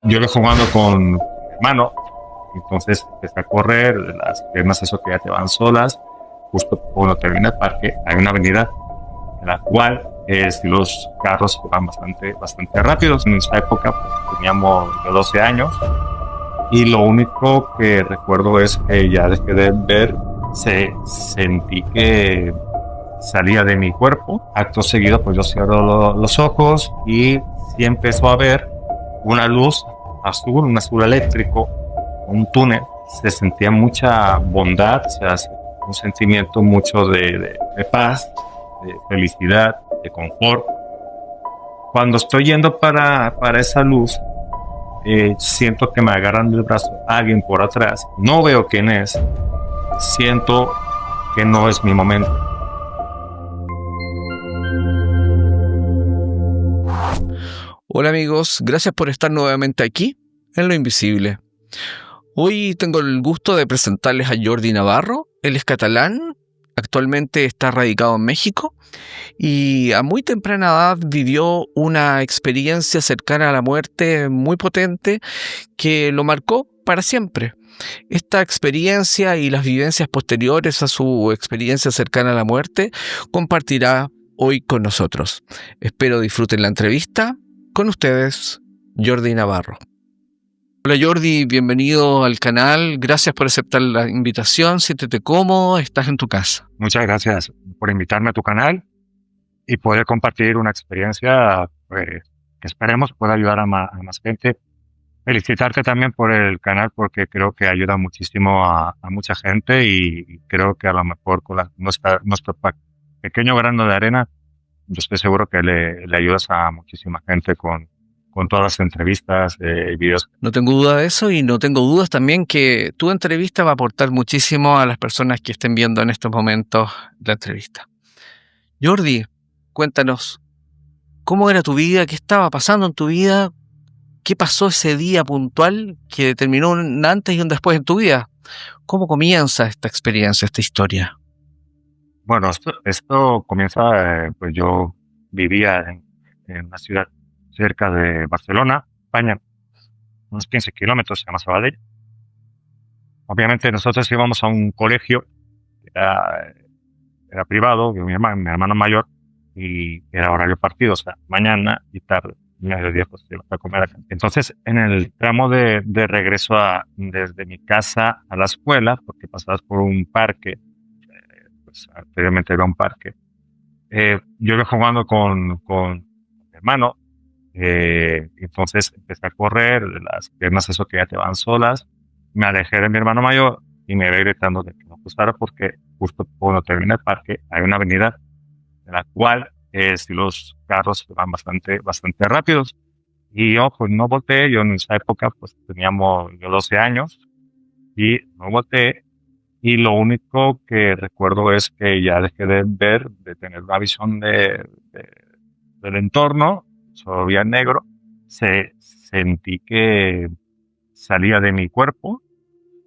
Yo iba jugando con mi hermano, entonces empecé a correr, las piernas eso que ya te van solas. Justo cuando termina el parque hay una avenida en la cual los carros van bastante rápidos. En esa época pues, teníamos yo 12 años y lo único que recuerdo es que ya dejé de ver, sentí que salía de mi cuerpo. Acto seguido pues yo cierro los ojos y sí empezó a ver una luz azul, un azul eléctrico, un túnel. Se sentía mucha bondad, o sea, un sentimiento mucho de paz, de felicidad, de confort. Cuando estoy yendo para esa luz, siento que me agarran del brazo alguien por atrás. No veo quién es. Siento que no es mi momento. Hola amigos, gracias por estar nuevamente aquí en Lo Invisible. Hoy tengo el gusto de presentarles a Jordi Navarro. Él es catalán, actualmente está radicado en México y a muy temprana edad vivió una experiencia cercana a la muerte muy potente que lo marcó para siempre. Esta experiencia y las vivencias posteriores a su experiencia cercana a la muerte compartirá hoy con nosotros. Espero disfruten la entrevista. Con ustedes, Jordi Navarro. Hola Jordi, bienvenido al canal. Gracias por aceptar la invitación. Siéntete cómodo, estás en tu casa. Muchas gracias por invitarme a tu canal y poder compartir una experiencia que esperemos pueda ayudar a más gente. Felicitarte también por el canal porque creo que ayuda muchísimo a mucha gente y creo que a lo mejor con nuestro pequeño grano de arena, yo estoy seguro que le ayudas a muchísima gente con todas las entrevistas y videos. No tengo duda de eso y no tengo dudas también que tu entrevista va a aportar muchísimo a las personas que estén viendo en estos momentos la entrevista. Jordi, cuéntanos, ¿cómo era tu vida? ¿Qué estaba pasando en tu vida? ¿Qué pasó ese día puntual que determinó un antes y un después en tu vida? ¿Cómo comienza esta experiencia, esta historia? Bueno, esto comienza, pues yo vivía en una ciudad cerca de Barcelona, España, unos 15 kilómetros, se llama Sabadell. Obviamente nosotros íbamos a un colegio, era, era privado, mi hermano mayor, y era horario partido, o sea, mañana y tarde, mediodía, pues te ibas a comer acá. Entonces, en el tramo de regreso desde mi casa a la escuela, porque pasabas por un parque, pues anteriormente era un parque, yo iba jugando con mi hermano, entonces empecé a correr, las piernas eso que ya te van solas, me alejé de mi hermano mayor y me iba gritando de que no gustara porque justo cuando termina el parque hay una avenida en la cual si los carros van bastante rápidos. Y yo pues no volteé, yo en esa época pues teníamos yo 12 años y no volteé y lo único que recuerdo es que ya dejé de ver, de tener una visión del entorno, solo veía negro, sentí que salía de mi cuerpo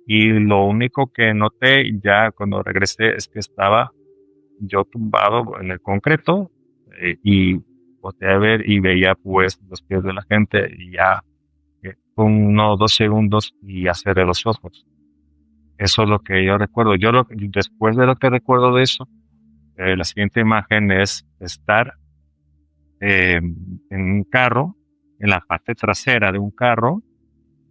y lo único que noté ya cuando regresé es que estaba yo tumbado en el concreto y volteé a ver y veía pues los pies de la gente y ya con 1 o 2 segundos y ya cerré los ojos. Eso es lo que yo recuerdo. Después de lo que recuerdo de eso, la siguiente imagen es estar en un carro, en la parte trasera de un carro,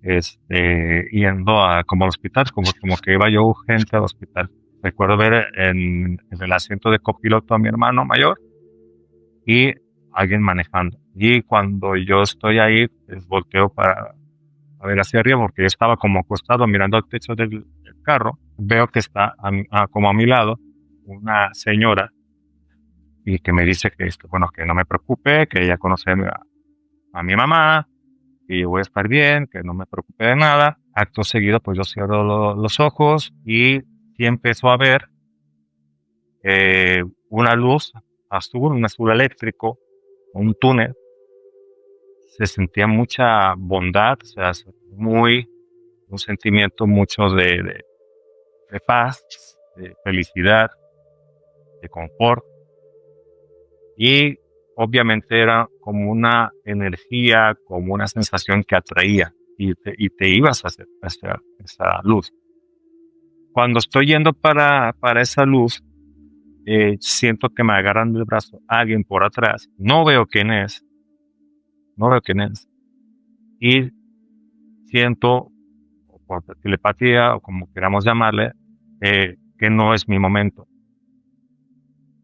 yendo como al hospital, como que iba yo urgente al hospital. Recuerdo ver en el asiento de copiloto a mi hermano mayor y alguien manejando. Y cuando yo estoy ahí, pues, volteo para a ver hacia arriba porque yo estaba como acostado mirando al techo del carro. Veo que está como a mi lado una señora y que me dice que bueno, que no me preocupe, que ella conoce a mi mamá, que yo voy a estar bien, que no me preocupe de nada. Acto seguido, pues yo cierro los ojos y sí empezó a ver una luz azul, un azul eléctrico, un túnel. Se sentía mucha bondad, o sea, un sentimiento mucho de paz, de felicidad, de confort. Y obviamente era como una energía, como una sensación que atraía. y te ibas hacia esa luz. Cuando estoy yendo para esa luz, siento que me agarran del brazo alguien por atrás. No veo quién es. No veo quién es. Y siento, o por telepatía, o como queramos llamarle, que no es mi momento.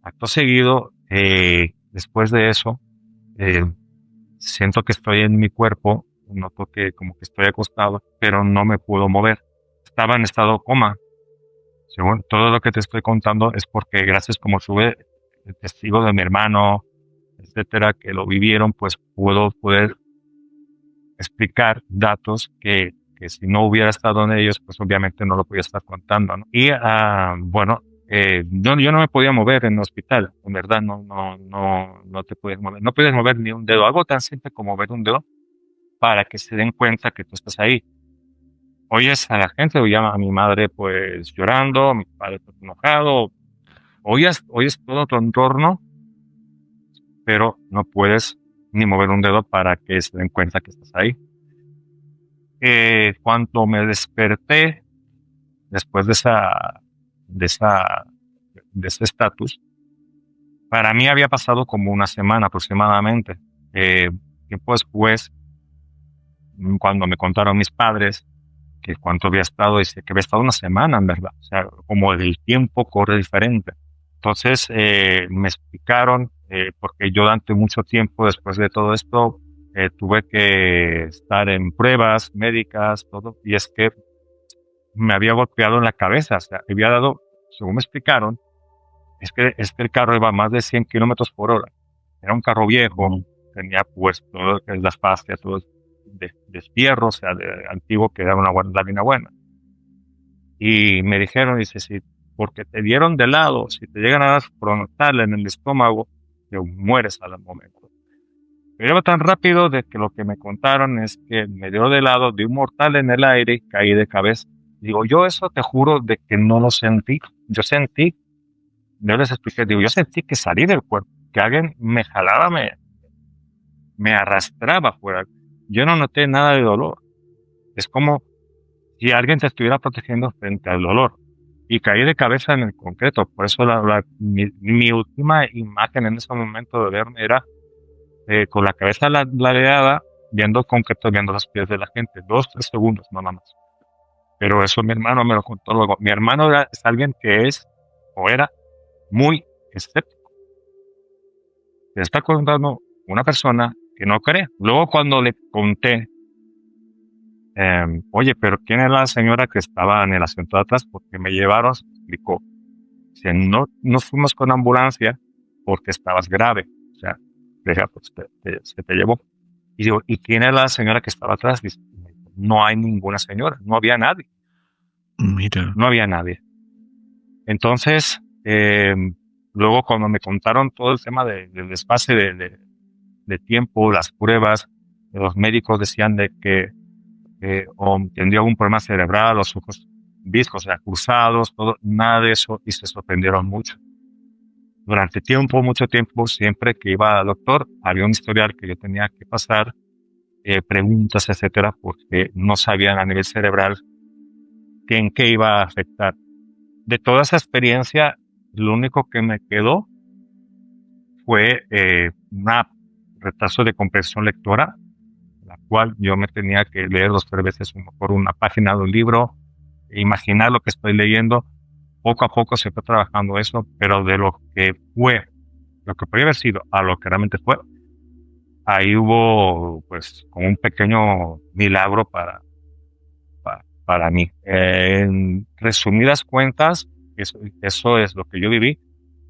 Acto seguido, después de eso, siento que estoy en mi cuerpo, noto que como que estoy acostado, pero no me puedo mover. Estaba en estado coma. Según todo lo que te estoy contando es porque gracias como tuve el testigo de mi hermano, etcétera, que lo vivieron, pues puedo poder explicar datos que si no hubiera estado en ellos, pues obviamente no lo podía estar contando, ¿no? Y bueno, yo no me podía mover en el hospital, en verdad, no te puedes mover, no puedes mover ni un dedo, algo tan simple como mover un dedo para que se den cuenta que tú estás ahí. Oyes a la gente, oyes a mi madre pues llorando, a mi padre pues enojado, oyes todo tu entorno, pero no puedes ni mover un dedo para que se den cuenta que estás ahí. Cuando me desperté después de esa, de ese estatus, para mí había pasado como una semana aproximadamente. Tiempo después, cuando me contaron mis padres que cuánto había estado, dice que había estado una semana, en verdad. O sea, como el tiempo corre diferente. Entonces, me explicaron, porque yo durante mucho tiempo después de todo esto, tuve que estar en pruebas médicas, todo, y es que me había golpeado en la cabeza, o sea, había dado, según me explicaron, es que el carro iba a más de 100 kilómetros por hora. Era un carro viejo, tenía pues todo lo que es la fascia, todo de fierro, o sea, de antiguo, que era una lámina buena. Y me dijeron, dice, si porque te dieron de lado, si te llegan a dar frontal en el estómago, te mueres al momento. Pero iba tan rápido de que lo que me contaron es que me dio de lado, di un mortal en el aire y caí de cabeza. Digo, yo eso te juro de que no lo sentí. Yo sentí, yo les expliqué, digo, yo sentí que salí del cuerpo, que alguien me jalaba, me arrastraba fuera. Yo no noté nada de dolor. Es como si alguien te estuviera protegiendo frente al dolor. Y caí de cabeza en el concreto. Por eso mi última imagen en ese momento de verme era con la cabeza ladeada, viendo el concreto, viendo los pies de la gente. 2, 3 segundos, no nada más. Pero eso mi hermano me lo contó luego. Mi hermano es alguien que es, o era, muy escéptico. Te está contando una persona que no cree. Luego cuando le conté, oye, pero ¿quién es la señora que estaba en el asiento de atrás? Porque me llevaron, se explicó. Si no nos fuimos con ambulancia porque estabas grave. O sea, pues se te llevó. Y digo, ¿y quién es la señora que estaba atrás? Dice, no hay ninguna señora, no había nadie. Mira. No había nadie. Entonces, luego cuando me contaron todo el tema del desfase de tiempo, las pruebas, los médicos decían de que o tendría algún problema cerebral, los ojos viscos, o sea, cruzados, todo, nada de eso, y se sorprendieron mucho. Durante mucho tiempo, siempre que iba al doctor, había un historial que yo tenía que pasar, preguntas, etcétera, porque no sabían a nivel cerebral en qué iba a afectar. De toda esa experiencia, lo único que me quedó fue un retraso de comprensión lectora, la cual yo me tenía que leer 2 o 3 veces por una página de un libro, imaginar lo que estoy leyendo. Poco a poco se fue trabajando eso, pero de lo que fue, lo que podría haber sido a lo que realmente fue, ahí hubo pues como un pequeño milagro para mí. En resumidas cuentas, eso es lo que yo viví.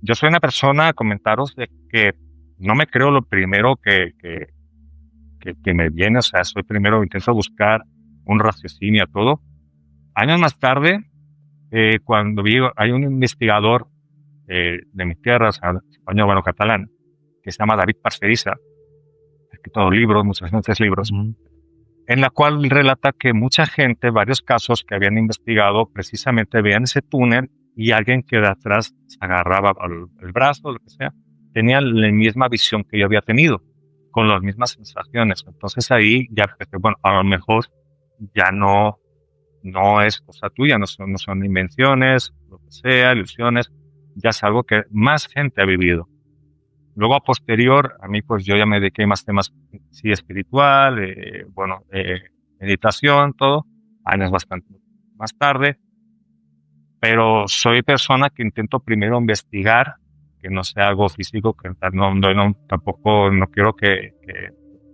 Yo soy una persona, comentaros, de que no me creo lo primero que me viene, o sea, soy primero, intento buscar un raciocinio a todo. Años más tarde, cuando hay un investigador de mi tierra, o sea, español, bueno, catalán, que se llama David Parceriza, ha escrito libros, muchos libros, en la cual relata que mucha gente, varios casos que habían investigado, precisamente veían ese túnel y alguien que de atrás se agarraba el brazo, lo que sea, tenía la misma visión que yo había tenido, con las mismas sensaciones. Entonces ahí ya, bueno, a lo mejor ya no es cosa tuya, no son invenciones, lo que sea, ilusiones, ya es algo que más gente ha vivido. Luego, a posterior, a mí, pues yo ya me dediqué más temas, sí, espiritual, meditación, todo, años bastante más tarde, pero soy persona que intento primero investigar, que no sea algo físico, que tampoco no quiero que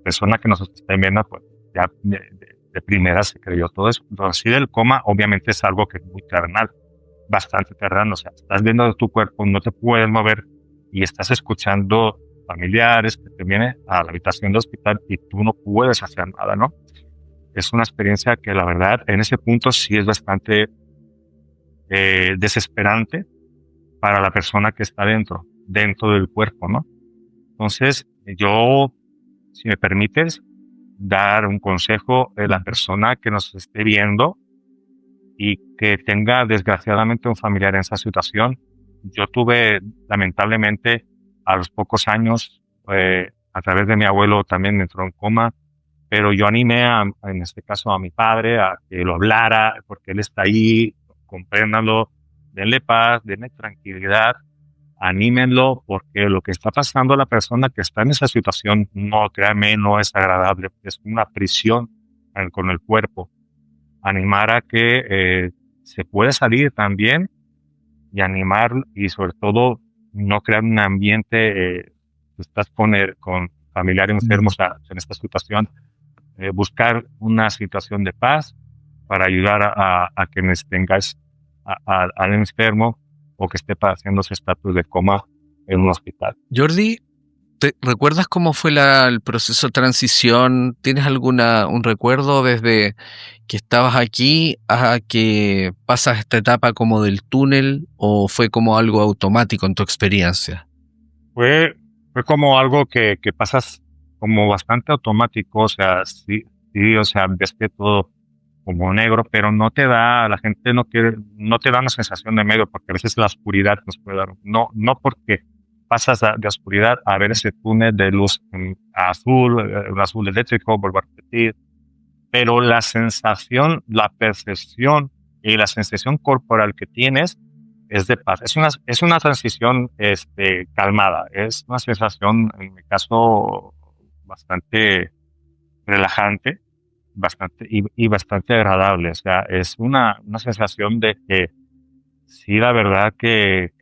persona que nos esté viendo, pues ya de primera se creyó todo eso. Entonces, sí, del coma, obviamente es algo que es muy terrenal, bastante terrenal, o sea, estás viendo tu cuerpo, no te puedes mover y estás escuchando familiares que te vienen a la habitación del hospital y tú no puedes hacer nada, ¿no? Es una experiencia que la verdad en ese punto sí es bastante desesperante para la persona que está dentro del cuerpo, ¿no? Entonces, yo, si me permites, dar un consejo a la persona que nos esté viendo y que tenga desgraciadamente un familiar en esa situación. Yo tuve, lamentablemente, a los pocos años, a través de mi abuelo también entró en coma, pero yo animé en este caso a mi padre a que lo hablara, porque él está ahí, compréndanlo, denle paz, denle tranquilidad, anímenlo, porque lo que está pasando a la persona que está en esa situación, no, créanme, no es agradable, es una prisión con el cuerpo. Animar a que se puede salir también y animar y sobre todo no crear un ambiente, estás con familiares enfermos en esta situación, buscar una situación de paz para ayudar a quienes tengáis al enfermo o que esté padeciendo ese estatus de coma en un hospital. Jordi, ¿recuerdas cómo fue el proceso de transición? ¿Tienes un recuerdo desde que estabas aquí a que pasas esta etapa como del túnel o fue como algo automático en tu experiencia? Fue, fue como algo que pasas como bastante automático, o sea, sí, o sea, ves que todo como negro, pero la gente no te da una sensación de medio, porque a veces la oscuridad nos puede dar, no porque pasas de oscuridad a ver ese túnel de luz azul, un azul eléctrico, vuelvo a repetir, pero la sensación, la percepción y la sensación corporal que tienes es de paz. Es una transición calmada, es una sensación, en mi caso, bastante relajante, y bastante agradable. O sea, es una sensación de que sí, la verdad que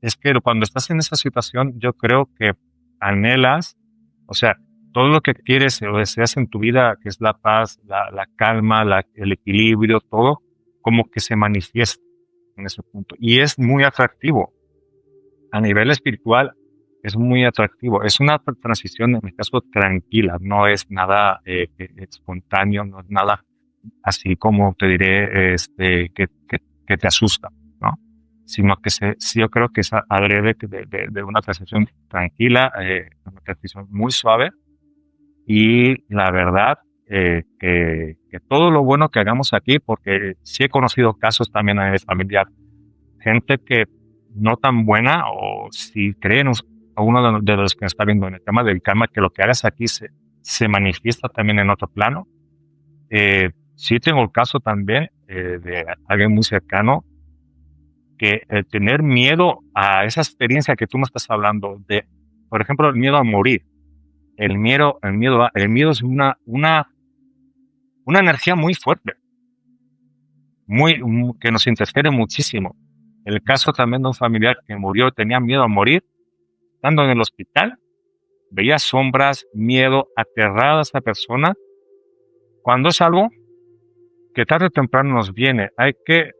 es que cuando estás en esa situación, yo creo que anhelas, o sea, todo lo que quieres o deseas en tu vida, que es la paz, la calma, el equilibrio, todo, como que se manifiesta en ese punto. Y es muy atractivo. A nivel espiritual, es muy atractivo. Es una transición, en mi caso, tranquila. No es nada espontáneo, no es nada así como te diré, que te asusta, ¿no? Sino que sí, yo creo que es adrede de una transición tranquila, una transición muy suave, y la verdad, que todo lo bueno que hagamos aquí, porque sí he conocido casos también a familiar, gente que no tan buena, o si creen a uno de los que está viendo en el tema del karma, que lo que hagas aquí se manifiesta también en otro plano. Sí tengo el caso también de alguien muy cercano que el tener miedo a esa experiencia que tú me estás hablando, por ejemplo, el miedo a morir. El miedo es una energía muy fuerte, que nos interfiere muchísimo. El caso también de un familiar que murió, tenía miedo a morir, estando en el hospital, veía sombras, miedo, aterrada a esa persona, cuando es algo que tarde o temprano nos viene. Hay que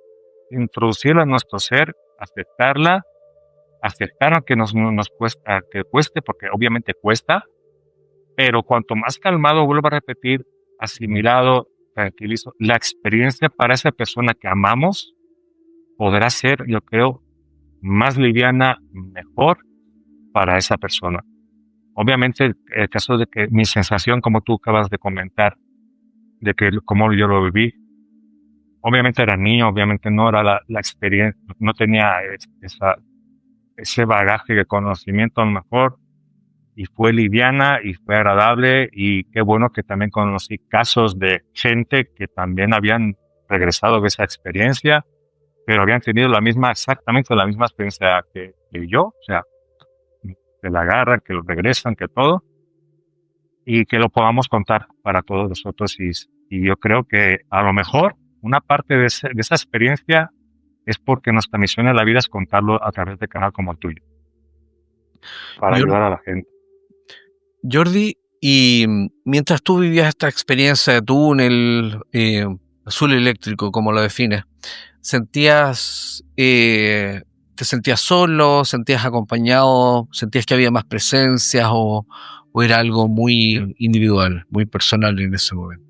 introducirla en nuestro ser, aceptarla, aceptar aunque nos cuesta, que cueste, porque obviamente cuesta, pero cuanto más calmado, vuelvo a repetir, asimilado, tranquilizo, la experiencia para esa persona que amamos podrá ser, yo creo, más liviana, mejor para esa persona. Obviamente, el caso de que mi sensación, como tú acabas de comentar, de que como yo lo viví, obviamente era niño, obviamente no era la experiencia, no tenía ese bagaje de conocimiento a lo mejor, y fue liviana y fue agradable, y qué bueno que también conocí casos de gente que también habían regresado de esa experiencia, pero habían tenido exactamente la misma experiencia que yo, o sea, que la agarran, que lo regresan, que todo, y que lo podamos contar para todos nosotros. Y yo creo que a lo mejor una parte de esa experiencia es porque nuestra misión en la vida es contarlo a través de canal como el tuyo, para ayudar a la gente. Jordi, y mientras tú vivías esta experiencia de túnel azul eléctrico, como lo defines, ¿te sentías solo, sentías acompañado, sentías que había más presencias o era algo muy individual, muy personal en ese momento?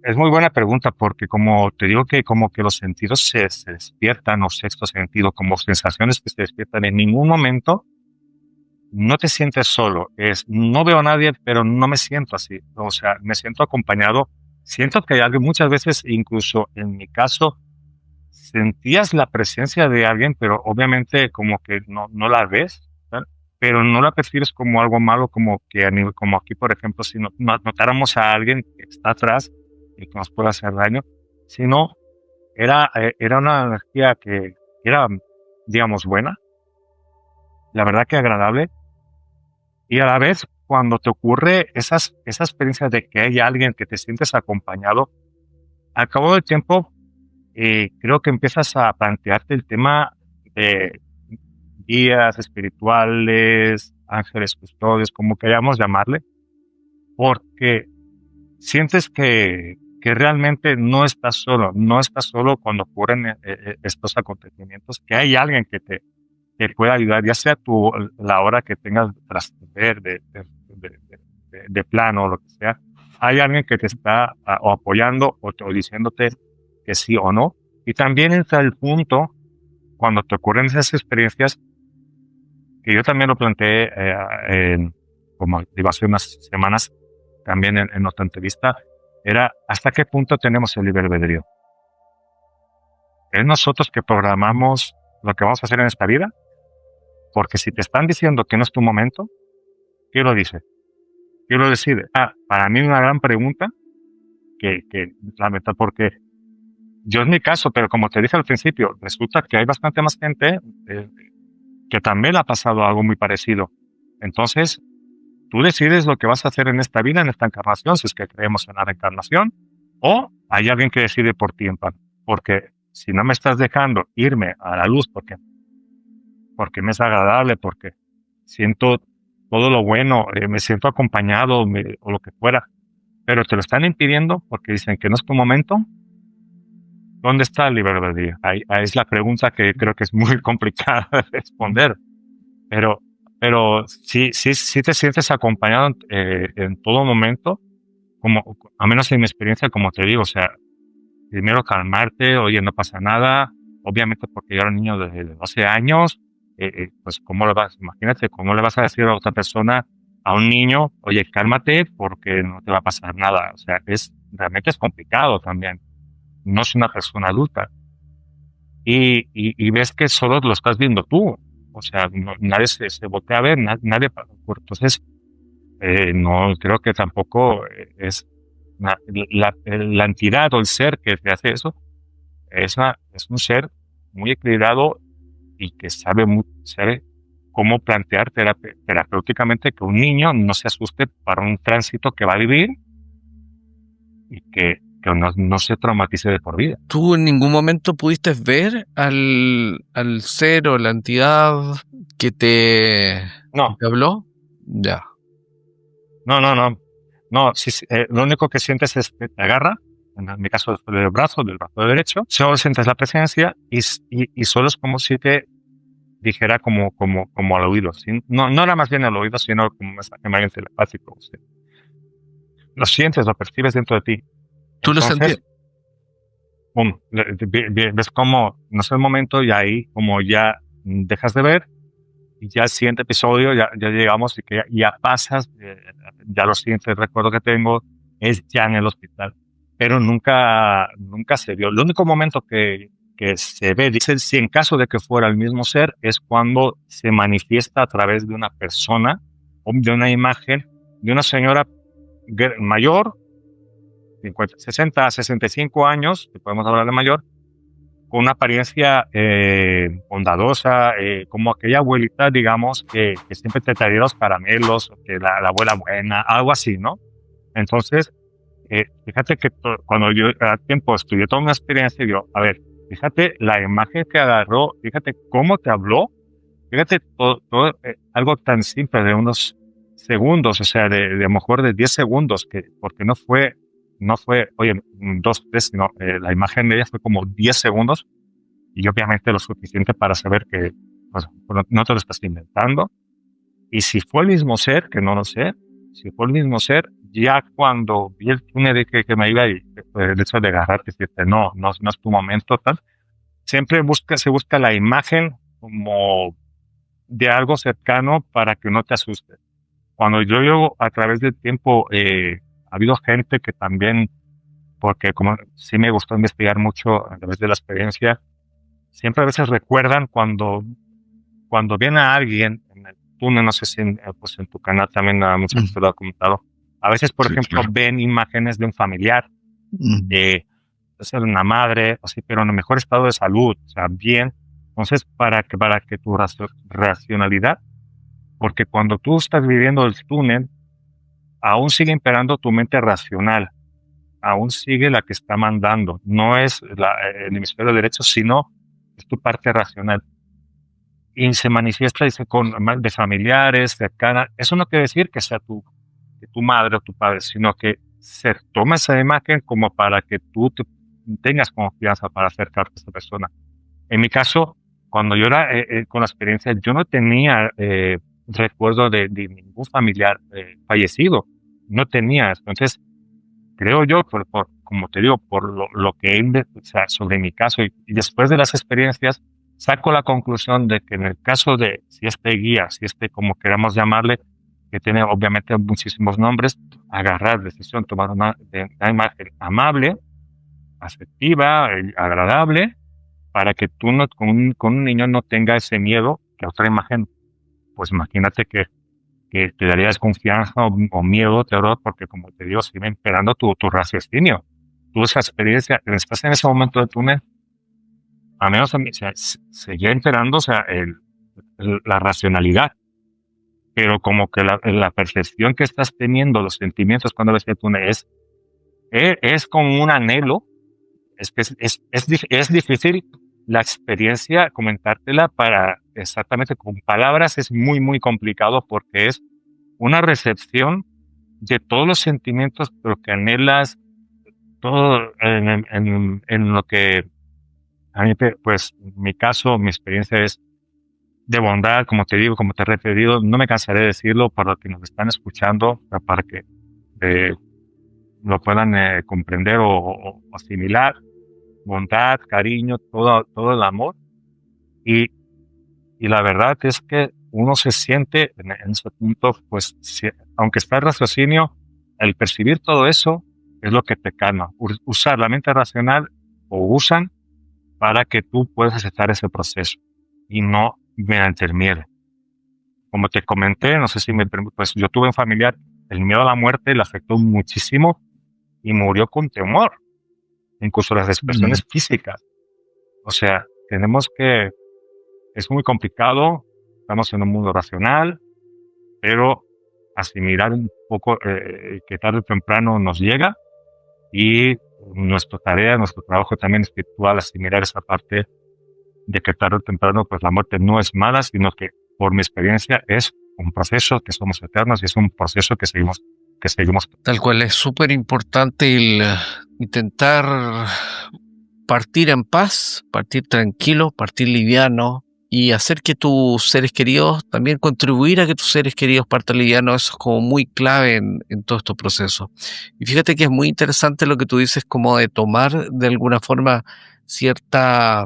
Es muy buena pregunta, porque como te digo que como que los sentidos se despiertan, o sexto sentido, como sensaciones que se despiertan en ningún momento. No te sientes solo, no veo a nadie, pero no me siento así, o sea, me siento acompañado, siento que hay alguien, muchas veces, incluso en mi caso, sentías la presencia de alguien, pero obviamente como que no la ves, ¿verdad? Pero no la percibes como algo malo, como que como aquí, por ejemplo, si notáramos a alguien que está atrás y que nos puede hacer daño, sino era una energía que era, digamos, buena, la verdad que agradable. Y a la vez, cuando te ocurre esa experiencia de que hay alguien que te sientes acompañado, al cabo del tiempo, creo que empiezas a plantearte el tema de guías espirituales, ángeles custodios, como queramos llamarle, porque sientes que realmente no estás solo cuando ocurren estos acontecimientos, que hay alguien que te pueda ayudar, ya sea la hora que tengas de trascender de plano o lo que sea. Hay alguien que te está o apoyando o diciéndote que sí o no. Y también entra el punto, cuando te ocurren esas experiencias, que yo también lo planteé como digo, hace unas semanas, también en otra entrevista, era hasta qué punto tenemos el libre albedrío. ¿Es nosotros que programamos lo que vamos a hacer en esta vida? Porque si te están diciendo que no es tu momento, ¿quién lo dice? ¿Quién lo decide? Para mí una gran pregunta que la meta, porque yo es mi caso, pero como te dije al principio, resulta que hay bastante más gente que también le ha pasado algo muy parecido. Entonces, tú decides lo que vas a hacer en esta vida, en esta encarnación, si es que creemos en la reencarnación, o hay alguien que decide por ti, porque si no me estás dejando irme a la luz, porque me es agradable, porque siento todo lo bueno, me siento acompañado o lo que fuera, pero te lo están impidiendo porque dicen que no es tu momento. ¿Dónde está el libre albedrío? Ahí es la pregunta que creo que es muy complicada de responder, pero sí te sientes acompañado en todo momento, como a menos en mi experiencia, como te digo, o sea, primero calmarte, oye, no pasa nada, obviamente porque yo era un niño de 12 años, pues imagínate, ¿cómo le vas a decir a otra persona, a un niño, oye, cálmate porque no te va a pasar nada? O sea, realmente es complicado también. No es una persona adulta. Y ves que solo lo estás viendo tú. O sea, nadie se voltea a ver, nadie. Entonces, no creo que tampoco es la entidad o el ser que te hace eso. Es un ser muy equilibrado y que sabe cómo plantear terapéuticamente que un niño no se asuste para un tránsito que va a vivir y que no se traumatice de por vida. ¿Tú en ningún momento pudiste ver al ser o la entidad que te habló? Ya. No. No, lo único que sientes es que te agarra, en mi caso del brazo derecho, solo sientes la presencia y solo es como si te dijera como al oído. No era más bien al oído, sino como un mensaje más bien telepático. ¿Sí? Lo sientes, lo percibes dentro de ti. ¿Tú lo sentías? Ves cómo no es el momento y ahí como ya dejas de ver y ya el siguiente episodio ya llegamos y que ya pasas, ya lo siguiente recuerdo que tengo es ya en el hospital, pero nunca se vio. El único momento que se ve, dice, si en caso de que fuera el mismo ser, es cuando se manifiesta a través de una persona de una imagen de una señora mayor, 60 a 65 años, que podemos hablar de mayor, con una apariencia bondadosa, como aquella abuelita, digamos, que siempre te traía los caramelos, que la abuela buena, algo así, ¿no? Entonces, fíjate que cuando yo a tiempo estudié toda una experiencia, yo, a ver, fíjate la imagen que agarró, fíjate cómo te habló, fíjate todo algo tan simple de unos segundos, o sea, de a lo mejor de 10 segundos, porque no fue, oye, 2, 3, sino la imagen de ella fue como 10 segundos y obviamente lo suficiente para saber que pues, no te lo estás inventando. Y si fue el mismo ser, que no lo sé, si fue el mismo ser, ya cuando vi el túnel que me iba y el hecho de agarrarte y decirte, no es tu momento, tal, siempre se busca la imagen como de algo cercano para que no te asuste. Cuando yo llevo a través del tiempo, ha habido gente que también, porque como sí me gustó investigar mucho a través de la experiencia, siempre a veces recuerdan cuando viene a alguien en el túnel, no sé si pues en tu canal también mucha gente lo ha comentado. A veces, por ejemplo, claro. ven imágenes de un familiar, de una madre, así, pero en el mejor estado de salud, o sea, bien. Entonces, para que tu racionalidad, porque cuando tú estás viviendo el túnel, aún sigue imperando tu mente racional, aún sigue la que está mandando, no es el hemisferio derecho, sino es tu parte racional. Y se manifiesta, dice, de familiares, cercanas. Eso no quiere decir que sea tu madre o tu padre, sino que se toma esa imagen como para que tú tengas confianza para acercarte a esta persona. En mi caso, cuando yo era con la experiencia, yo no tenía recuerdo de ningún familiar fallecido. No tenía. Entonces, creo yo, como te digo, por lo que o sea, sobre mi caso y después de las experiencias, saco la conclusión de que en el caso de si este guía, si este, como queramos llamarle, que tiene obviamente muchísimos nombres, agarrar decisión, tomar una imagen amable, afectiva, agradable, para que tú no, con un niño no tenga ese miedo que otra imagen, pues imagínate que te daría desconfianza o miedo, terror, porque como te digo, sigue imperando tu raciocinio. Tú esa experiencia, estás en ese momento del túnel, a menos a mí, o sea, seguía imperando, o sea, la racionalidad, pero como que la percepción que estás teniendo, los sentimientos cuando ves el túnel es como un anhelo, es que es difícil la experiencia comentártela para exactamente con palabras, es muy, muy complicado porque es una recepción de todos los sentimientos, pero que anhelas, todo en lo que a mí, pues, mi caso, mi experiencia es de bondad, como te digo, como te he referido, no me cansaré de decirlo para los que nos están escuchando, para que eh, lo puedan comprender o asimilar, bondad, cariño, todo el amor. Y, y la verdad es que uno se siente en ese punto, pues, aunque está el raciocinio, el percibir todo eso es lo que te calma. Usar la mente racional o usan para que tú puedas aceptar ese proceso y no mediante el miedo. Como te comenté, no sé si pues yo tuve un familiar, el miedo a la muerte le afectó muchísimo y murió con temor, incluso las expresiones físicas. O sea, es muy complicado, estamos en un mundo racional, pero asimilar un poco que tarde o temprano nos llega y nuestra tarea, nuestro trabajo también espiritual, asimilar esa parte de que tarde o temprano pues la muerte no es mala, sino que por mi experiencia es un proceso, que somos eternos y es un proceso que seguimos. Tal cual, es súper importante el intentar partir en paz, partir tranquilo, partir liviano y hacer que tus seres queridos, también contribuir a que tus seres queridos partan liviano. Eso es como muy clave en todo este proceso. Y fíjate que es muy interesante lo que tú dices, como de tomar de alguna forma cierta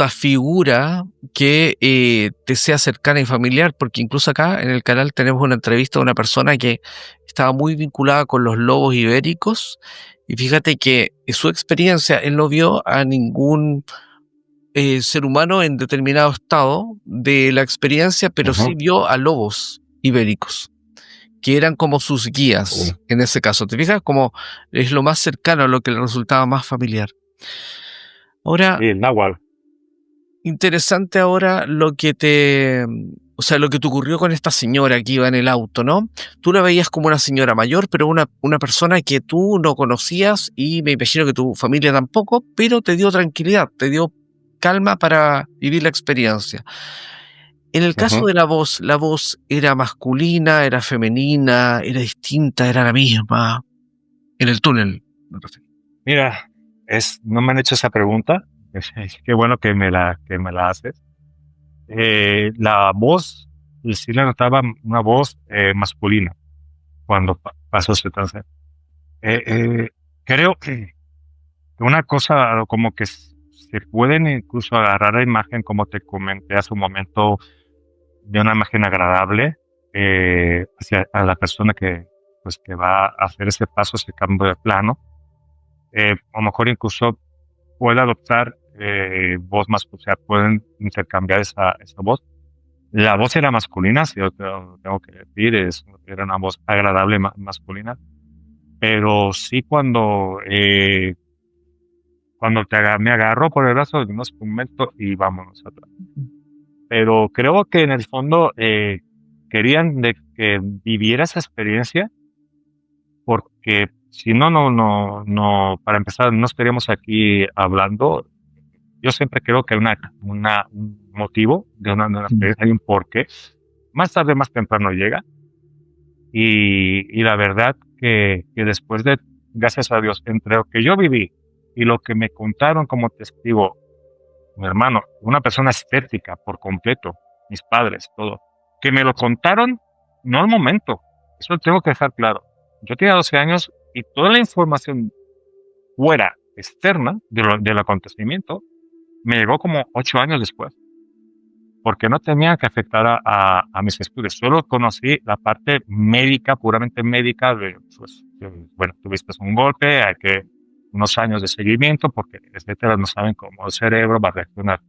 figura que te sea cercana y familiar, porque incluso acá en el canal tenemos una entrevista de una persona que estaba muy vinculada con los lobos ibéricos, y fíjate que en su experiencia él no vio a ningún ser humano en determinado estado de la experiencia, pero sí vio a lobos ibéricos, que eran como sus guías en ese caso. ¿Te fijas? Como es lo más cercano a lo que le resultaba más familiar. Ahora, Sí, el náhuatl. interesante ahora lo que te ocurrió con esta señora que iba en el auto, ¿no? Tú la veías como una señora mayor, pero una persona que tú no conocías y me imagino que tu familia tampoco, pero te dio tranquilidad, te dio calma para vivir la experiencia. En el caso de la voz era masculina, era femenina, era distinta, era la misma. En el túnel. Mira, no me han hecho esa pregunta. Qué bueno que me la haces. La voz, sí le notaba una voz masculina cuando pasó ese trance. Creo que una cosa como que se pueden incluso agarrar la imagen, como te comenté hace un momento, de una imagen agradable hacia a la persona pues, que va a hacer ese paso, ese cambio de plano. A lo mejor incluso puede adoptar voz más, o sea, pueden intercambiar esa voz. La voz era masculina, si yo tengo que decir, era una voz agradable masculina, pero sí cuando me agarró por el brazo, dimos un momento y vámonos atrás. Pero creo que en el fondo querían de que viviera esa experiencia, porque si no, para empezar, no estaríamos aquí hablando. Yo siempre creo que hay un motivo de una experiencia, hay un porqué. Más tarde, más temprano llega. Y la verdad que después de, gracias a Dios, entre lo que yo viví y lo que me contaron como testigo, mi hermano, una persona escéptica por completo, mis padres, todo, que me lo contaron, no al momento, eso lo tengo que dejar claro. Yo tenía 12 años y toda la información fuera, externa del acontecimiento, me llegó como 8 años después, porque no tenía que afectar a mis estudios. Solo conocí la parte médica, puramente médica, pues, bueno, tuviste un golpe, hay que unos años de seguimiento, porque etcétera, no saben cómo el cerebro va a reaccionar.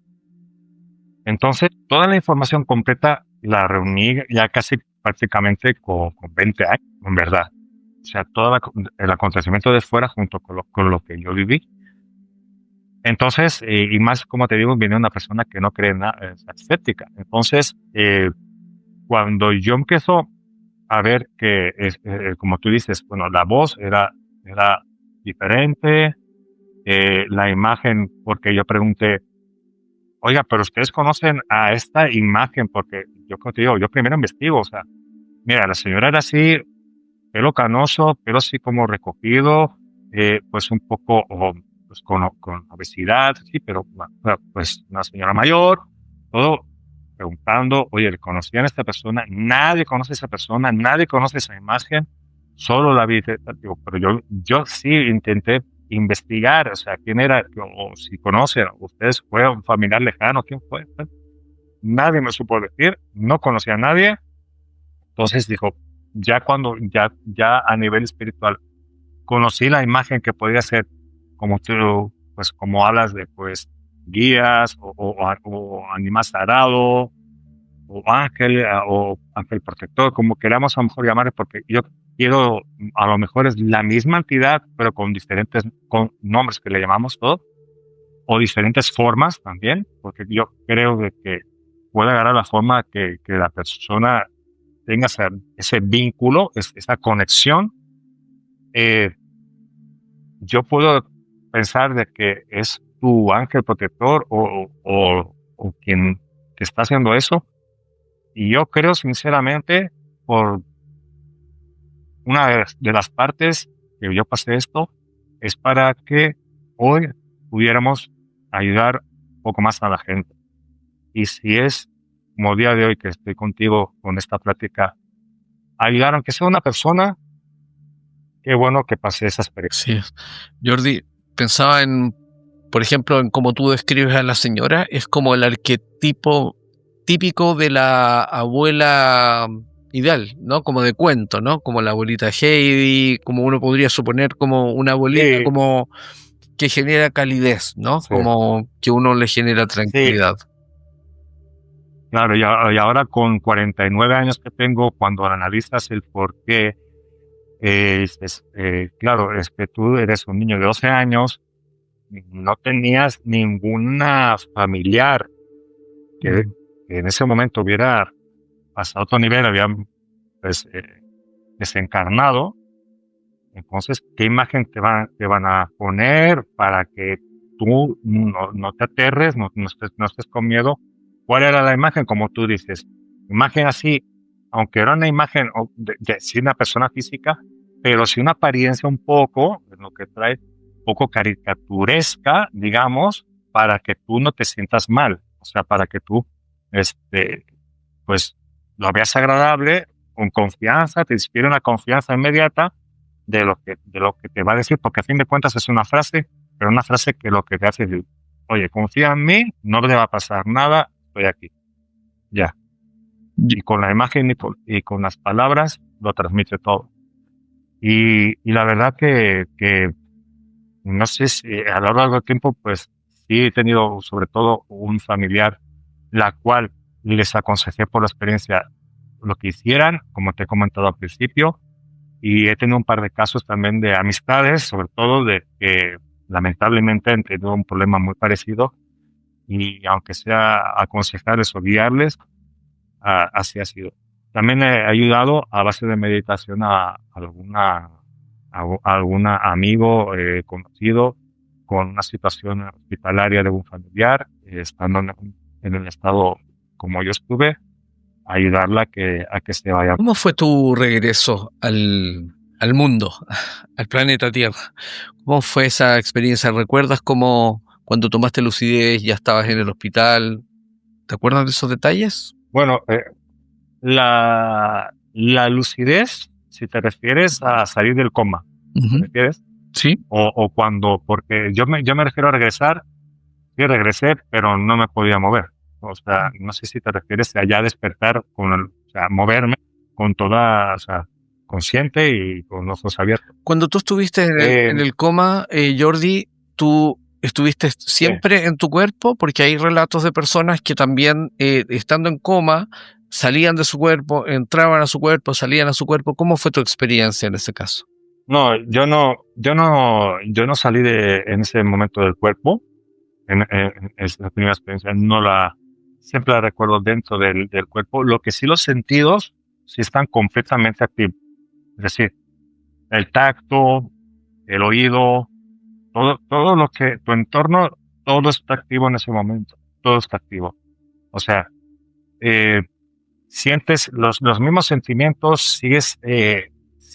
Entonces, toda la información completa la reuní ya casi prácticamente con 20 años, en verdad. O sea, todo el acontecimiento de fuera junto con lo que yo viví. Entonces, y más, como te digo, viene una persona que no cree en nada, es escéptica. Entonces, cuando yo empiezo a ver que, como tú dices, bueno, la voz era diferente, la imagen, porque yo pregunté, oiga, pero ustedes conocen a esta imagen, porque yo, como te digo, yo primero investigo, o sea, mira, la señora era así, pelo canoso, pelo así como recogido, pues un poco pues con obesidad, sí, pero pues una señora mayor, todo preguntando, oye, ¿conocían a esta persona? Nadie conoce a esa persona, nadie conoce esa imagen, solo la vi, digo, pero yo sí intenté investigar, o sea, quién era, o si conocen, ustedes fue un familiar lejano, quién fue. Nadie me supo decir, no conocía a nadie. Entonces dijo, ya a nivel espiritual, conocí la imagen que podía ser, como tú, pues como hablas de, pues, guías o animal sagrado, o ángel protector, como queramos a lo mejor llamarle, porque yo quiero, a lo mejor es la misma entidad, pero con diferentes nombres que le llamamos todo, o diferentes formas también, porque yo creo de que puede agarrar la forma que la persona tenga ese vínculo, esa conexión. Yo puedo pensar de que es tu ángel protector o quien te está haciendo eso. Y yo creo sinceramente, por una de las partes que yo pasé esto, es para que hoy pudiéramos ayudar un poco más a la gente. Y si es como el día de hoy que estoy contigo con esta plática, ayudar aunque sea una persona, qué bueno que pasé esa experiencia. Sí. Jordi, pensaba por ejemplo, en cómo tú describes a la señora, es como el arquetipo típico de la abuela ideal, ¿no? Como de cuento, ¿no? Como la abuelita Heidi, como uno podría suponer como una abuelita, Sí, como que genera calidez, ¿no? Sí. Como que uno le genera tranquilidad. Sí. Claro, y ahora con 49 años que tengo, cuando analizas el por qué, claro, es que tú eres un niño de 12 años, no tenías ninguna familiar que en ese momento hubiera pasado a otro nivel, habían pues, desencarnado. Entonces, ¿qué imagen te van a poner para que tú no te aterres, no estés con miedo? ¿Cuál era la imagen? Como tú dices, imagen así, aunque era una imagen sí, una persona física, pero sí una apariencia un poco, lo que trae, un poco caricaturesca, digamos, para que tú no te sientas mal. O sea, para que tú, pues, lo veas agradable, con confianza, te inspire una confianza inmediata de lo que te va a decir, porque a fin de cuentas es una frase, pero una frase que lo que te hace es, oye, confía en mí, no te va a pasar nada, estoy aquí. Ya. Y con la imagen y con las palabras lo transmite todo. Y la verdad que no sé si a lo largo del tiempo, pues sí he tenido sobre todo un familiar, la cual les aconsejé por la experiencia lo que hicieran, como te he comentado al principio, y he tenido un par de casos también de amistades, sobre todo de que lamentablemente han tenido un problema muy parecido y aunque sea aconsejarles o guiarles, así ha sido. También he ayudado a base de meditación a alguna amigo conocido con una situación hospitalaria de un familiar, estando en el estado como yo estuve, ayudarla a que se vaya. ¿Cómo fue tu regreso al mundo, al planeta Tierra? ¿Cómo fue esa experiencia? ¿Recuerdas cómo cuando tomaste lucidez ya estabas en el hospital? ¿Te acuerdas de esos detalles? Bueno, la lucidez, si te refieres a salir del coma, ¿te refieres? Sí. O cuando, porque yo me refiero a regresar, sí regresé, pero no me podía mover. O sea, no sé si te refieres a ya despertar o sea, moverme con toda, o sea, consciente y con los ojos abiertos. Cuando tú estuviste en el coma, Jordi, ¿tú estuviste siempre en tu cuerpo? Porque hay relatos de personas que también, estando en coma, salían de su cuerpo, entraban a su cuerpo, salían a su cuerpo. ¿Cómo fue tu experiencia en ese caso? No, yo no salí en ese momento del cuerpo. Es la primera experiencia, siempre la recuerdo dentro del cuerpo. Lo que sí, los sentidos sí están completamente activos. Es decir, el tacto, el oído, todo lo que, tu entorno, todo está activo en ese momento. Todo está activo. O sea, eh, sientes los mismos sentimientos, sigues,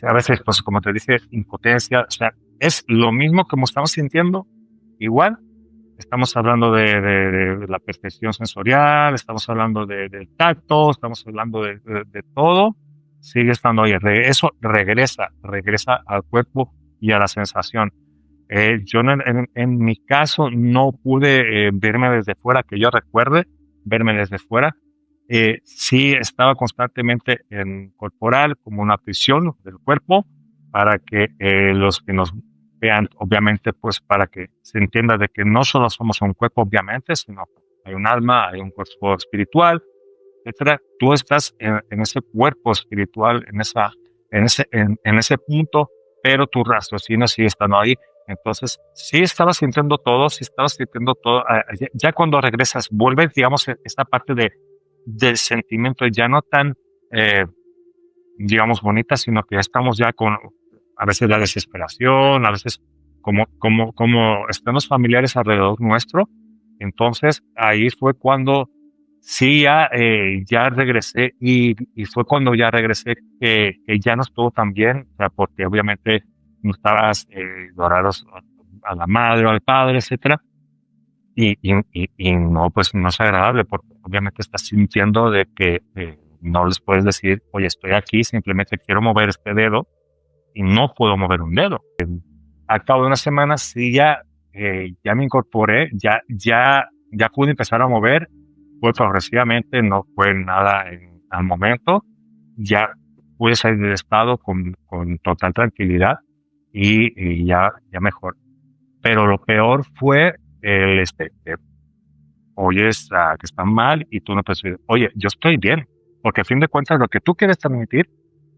a veces, pues como te dice, impotencia. O sea, es lo mismo como estamos sintiendo, igual. Estamos hablando de la percepción sensorial, estamos hablando del tacto, estamos hablando de todo. Sigue estando ahí. Eso regresa al cuerpo y a la sensación. Yo en mi caso no pude verme desde fuera, que yo recuerde verme desde fuera. Sí estaba constantemente en corporal como una prisión del cuerpo para que los que nos vean, obviamente, pues para que se entienda de que no solo somos un cuerpo, obviamente, sino hay un alma, hay un cuerpo espiritual, etcétera. Tú estás en ese cuerpo espiritual, en ese punto, pero tu raciocinio sigue estando ahí. Entonces, sí estaba sintiendo todo, sí estaba sintiendo todo. Ya cuando regresas, vuelve, digamos, esta parte del sentimiento ya no tan, digamos, bonita, sino que ya estamos ya con, a veces la desesperación, a veces como están los familiares alrededor nuestro. Entonces, ahí fue cuando sí ya regresé y fue cuando ya regresé que ya no estuvo tan bien, o sea, porque obviamente no estabas dorados a la madre o al padre, etcétera. Y no, pues no es agradable porque obviamente estás sintiendo de que no les puedes decir, oye, estoy aquí, simplemente quiero mover este dedo y no puedo mover un dedo. Al cabo de unas semanas sí ya me incorporé, ya pude empezar a mover, fue progresivamente, no fue nada al momento, ya pude salir del estado con total tranquilidad y ya mejor. pero lo peor fue que oyes que están mal y tú no puedes decir, oye, yo estoy bien, porque a fin de cuentas lo que tú quieres transmitir,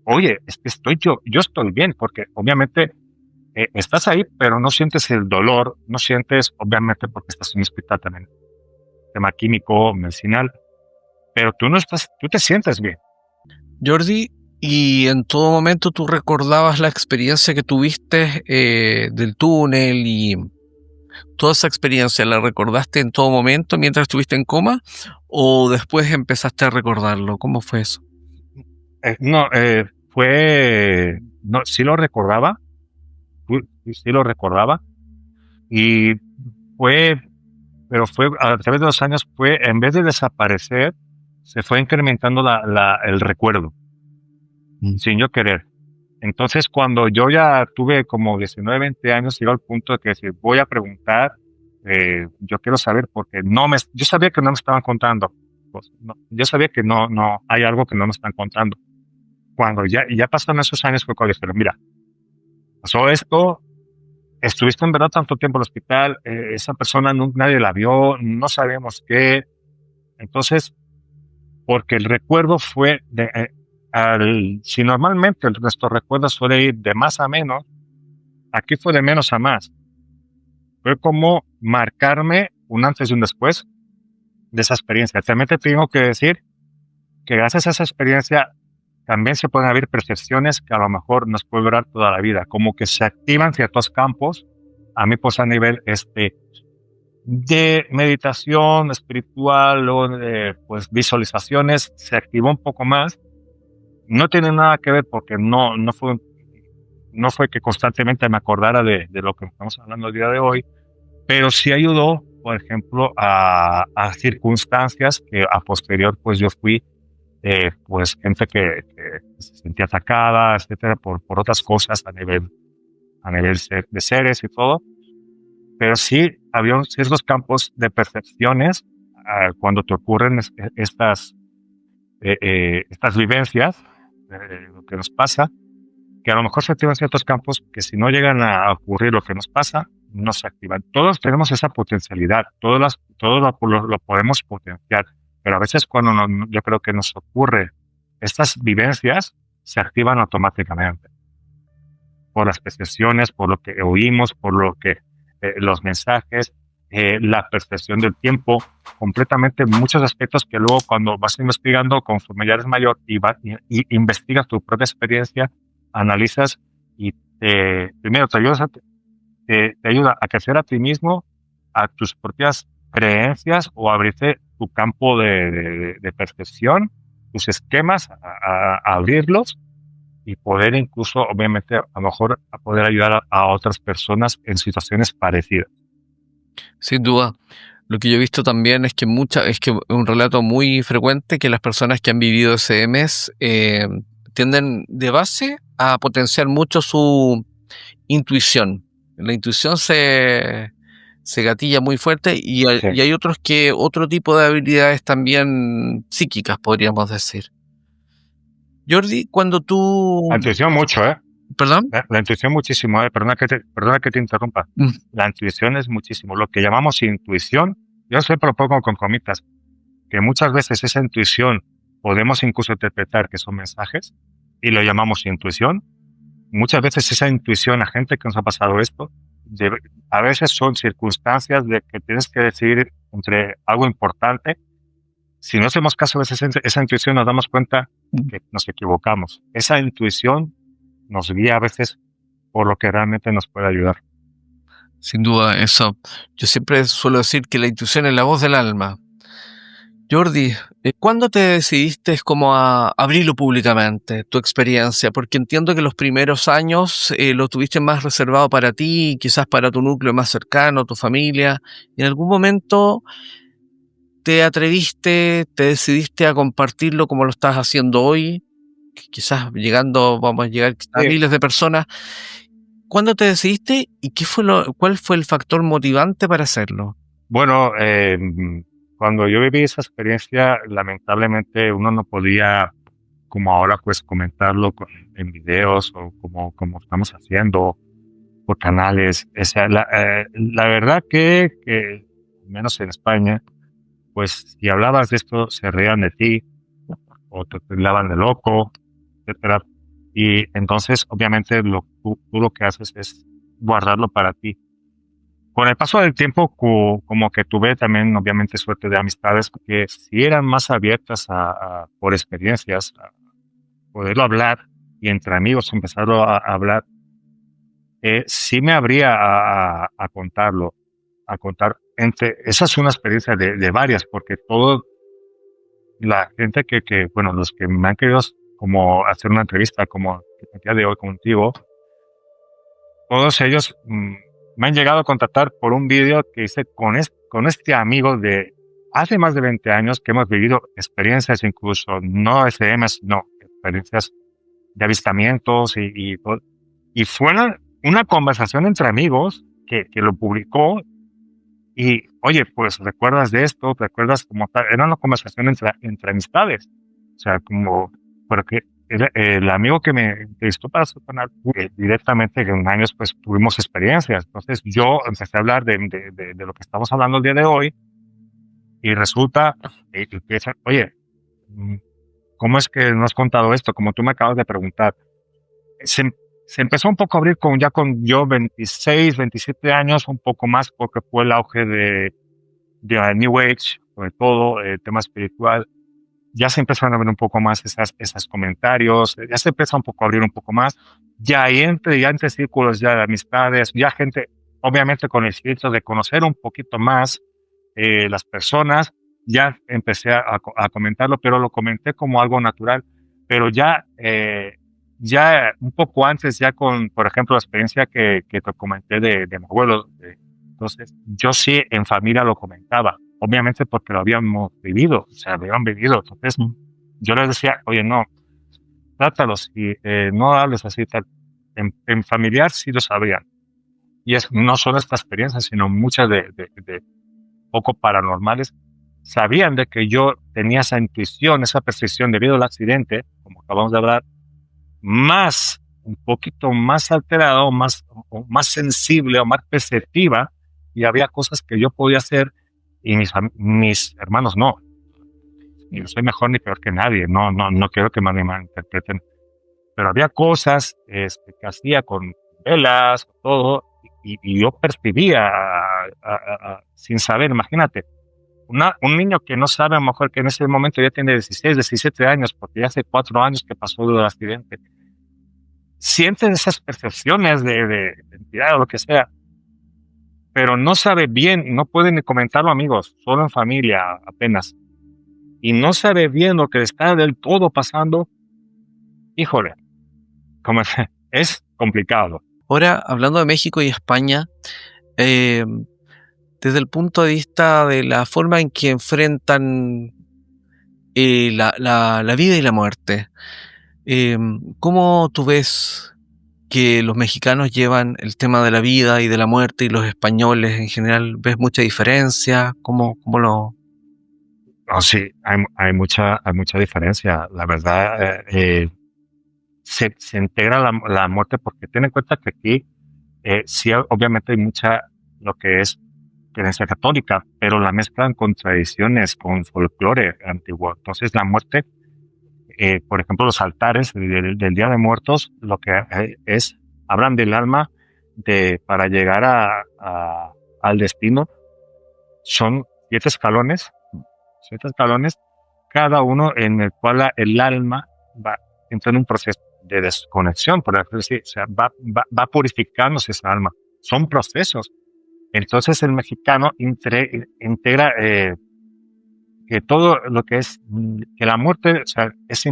oye, es que yo estoy bien, porque obviamente estás ahí, pero no sientes el dolor, no sientes, obviamente, porque estás en un hospital también, tema químico, medicinal, pero tú no estás, tú te sientes bien. Jordi, ¿y en todo momento tú recordabas la experiencia que tuviste del túnel y toda esa experiencia? ¿La recordaste en todo momento mientras estuviste en coma o después empezaste a recordarlo? ¿Cómo fue eso? No, no, sí lo recordaba, sí lo recordaba, y fue, pero fue, a través de los años fue, en vez de desaparecer, se fue incrementando el recuerdo, sin yo querer. Entonces, cuando yo ya tuve como 19, 20 años, llegó al punto de que decir, voy a preguntar, yo quiero saber, porque yo sabía que no me estaban contando. Pues, yo sabía que no, hay algo que no me están contando. Cuando ya pasaron esos años, fue cuando dijeron, mira, pasó esto, estuviste en verdad tanto tiempo en el hospital, esa persona nadie la vio, no sabemos qué. Entonces, porque el recuerdo fue si normalmente nuestro recuerdo suele ir de más a menos, aquí fue de menos a más. Fue como marcarme un antes y un después de esa experiencia. También te tengo que decir que gracias a esa experiencia también se pueden abrir percepciones que a lo mejor nos puede durar toda la vida, como que se activan ciertos campos. A mí, pues a nivel de meditación espiritual o de pues, visualizaciones, se activó un poco más. No tiene nada que ver porque no fue que constantemente me acordara de lo que estamos hablando el día de hoy, pero sí ayudó, por ejemplo, a circunstancias que a posterior pues yo fui, pues gente que se sentía atacada, etcétera, por otras cosas a nivel de seres y todo, pero sí había ciertos campos de percepciones cuando te ocurren estas vivencias, lo que nos pasa, que a lo mejor se activan ciertos campos que si no llegan a ocurrir lo que nos pasa, no se activan. Todos tenemos esa potencialidad, todos lo podemos potenciar, pero a veces cuando yo creo que nos ocurre estas vivencias, se activan automáticamente por las percepciones, por lo que oímos, por lo que los mensajes, la percepción del tiempo, completamente muchos aspectos que luego cuando vas investigando conforme ya eres mayor y investigas tu propia experiencia, analizas y primero te ayuda a crecer a ti mismo, a tus propias creencias o abrirte tu campo de percepción, tus esquemas, a abrirlos y poder incluso, obviamente, a lo mejor a poder ayudar a otras personas en situaciones parecidas. Sin duda. Lo que yo he visto también es que es un relato muy frecuente que las personas que han vivido SMs tienden de base a potenciar mucho su intuición. La intuición se gatilla muy fuerte y hay otros que otro tipo de habilidades también psíquicas, podríamos decir. Jordi, cuando tú... La intuición mucho, ¿eh? ¿Perdón? La intuición muchísimo, ¿eh? Perdona que te interrumpa. La intuición es muchísimo. Lo que llamamos intuición, yo siempre lo pongo con comitas, que muchas veces esa intuición podemos incluso interpretar que son mensajes y lo llamamos intuición. Muchas veces esa intuición a gente que nos ha pasado esto, a veces son circunstancias de que tienes que decidir entre algo importante. Si no hacemos caso de esa intuición, nos damos cuenta que nos equivocamos. Esa intuición nos guía a veces por lo que realmente nos puede ayudar. Sin duda, eso. Yo siempre suelo decir que la intuición es la voz del alma. Jordi, ¿cuándo te decidiste como a abrirlo públicamente, tu experiencia? Porque entiendo que los primeros años lo tuviste más reservado para ti, quizás para tu núcleo más cercano, tu familia. ¿Y en algún momento te atreviste, te decidiste a compartirlo como lo estás haciendo hoy? Quizás vamos a llegar a miles de personas. ¿Cuándo te decidiste y cuál fue el factor motivante para hacerlo? Bueno, cuando yo viví esa experiencia, lamentablemente uno no podía, como ahora, pues comentarlo en videos o como estamos haciendo, por canales. O sea, la verdad que, menos en España, pues si hablabas de esto, se reían de ti, o te tildaban de loco, etcétera. Y entonces, obviamente, tú lo que haces es guardarlo para ti. Con el paso del tiempo, como que tuve también, obviamente, suerte de amistades que si eran más abiertas por experiencias, a poderlo hablar y entre amigos empezarlo a hablar, sí me abría a contarlo, a contar. Esa es una experiencia de varias, porque todo la gente bueno, los que me han querido como hacer una entrevista como el día de hoy contigo, todos ellos me han llegado a contactar por un vídeo que hice con este amigo de hace más de 20 años que hemos vivido experiencias incluso, no SMs, sino experiencias de avistamientos y todo. Y fue una conversación entre amigos que lo publicó y, oye, pues, ¿recuerdas de esto? ¿Te acuerdas como tal? Era una conversación entre amistades. O sea, como, porque el amigo que me entrevistó para su canal, directamente en años, pues, tuvimos experiencias. Entonces, yo empecé a hablar de lo que estamos hablando el día de hoy y resulta, oye, ¿cómo es que no has contado esto? Como tú me acabas de preguntar. Se, se empezó un poco a abrir con yo 26, 27 años, un poco más, porque fue el auge de New Age, sobre todo el tema espiritual. Ya se empezaron a ver un poco más esos comentarios, ya se empezó un poco a abrir un poco más. Ya entre círculos ya de amistades, ya gente, obviamente con el espíritu de conocer un poquito más las personas, ya empecé a comentarlo, pero lo comenté como algo natural. Pero ya un poco antes, ya con, por ejemplo, la experiencia que te comenté de mi abuelo. Entonces, yo sí en familia lo comentaba, obviamente porque lo habíamos vivido, o sea, habían vivido. Entonces, yo les decía, oye, no, trátalos y no hables así, tal. En familiar sí lo sabían. Y es no solo esta experiencia, sino muchas de poco paranormales, sabían de que yo tenía esa intuición, esa percepción debido al accidente, como acabamos de hablar, más, un poquito más alterado, o más sensible o más perceptiva, y había cosas que yo podía hacer y mis hermanos no. Y no soy mejor ni peor que nadie, no quiero que me malinterpreten, pero había cosas que hacía con velas, todo, y yo percibía sin saber, imagínate, un niño que no sabe, a lo mejor que en ese momento ya tiene 16, 17 años, porque ya hace 4 años que pasó del accidente, siente esas percepciones de entidad o lo que sea, pero no sabe bien y no puede ni comentarlo, amigos, solo en familia apenas, y no sabe bien lo que está del todo pasando. Híjole, como es complicado. Ahora, hablando de México y España, eh, desde el punto de vista de la forma en que enfrentan la vida y la muerte, ¿cómo tú ves que los mexicanos llevan el tema de la vida y de la muerte y los españoles en general? ¿Ves mucha diferencia? ¿Cómo lo...? No, sí, hay mucha diferencia. La verdad, se integra la muerte porque ten en cuenta que aquí sí, obviamente hay mucha, lo que es creencia católica, pero la mezclan con tradiciones, con folclore antiguo. Entonces la muerte, por ejemplo, los altares del Día de Muertos, lo que hablan del alma para llegar al destino, son 7 escalones, cada uno en el cual el alma entra en un proceso de desconexión, por así decir, o sea, va purificándose esa alma. Son procesos. Entonces el mexicano integra que todo lo que es, que la muerte, o sea, es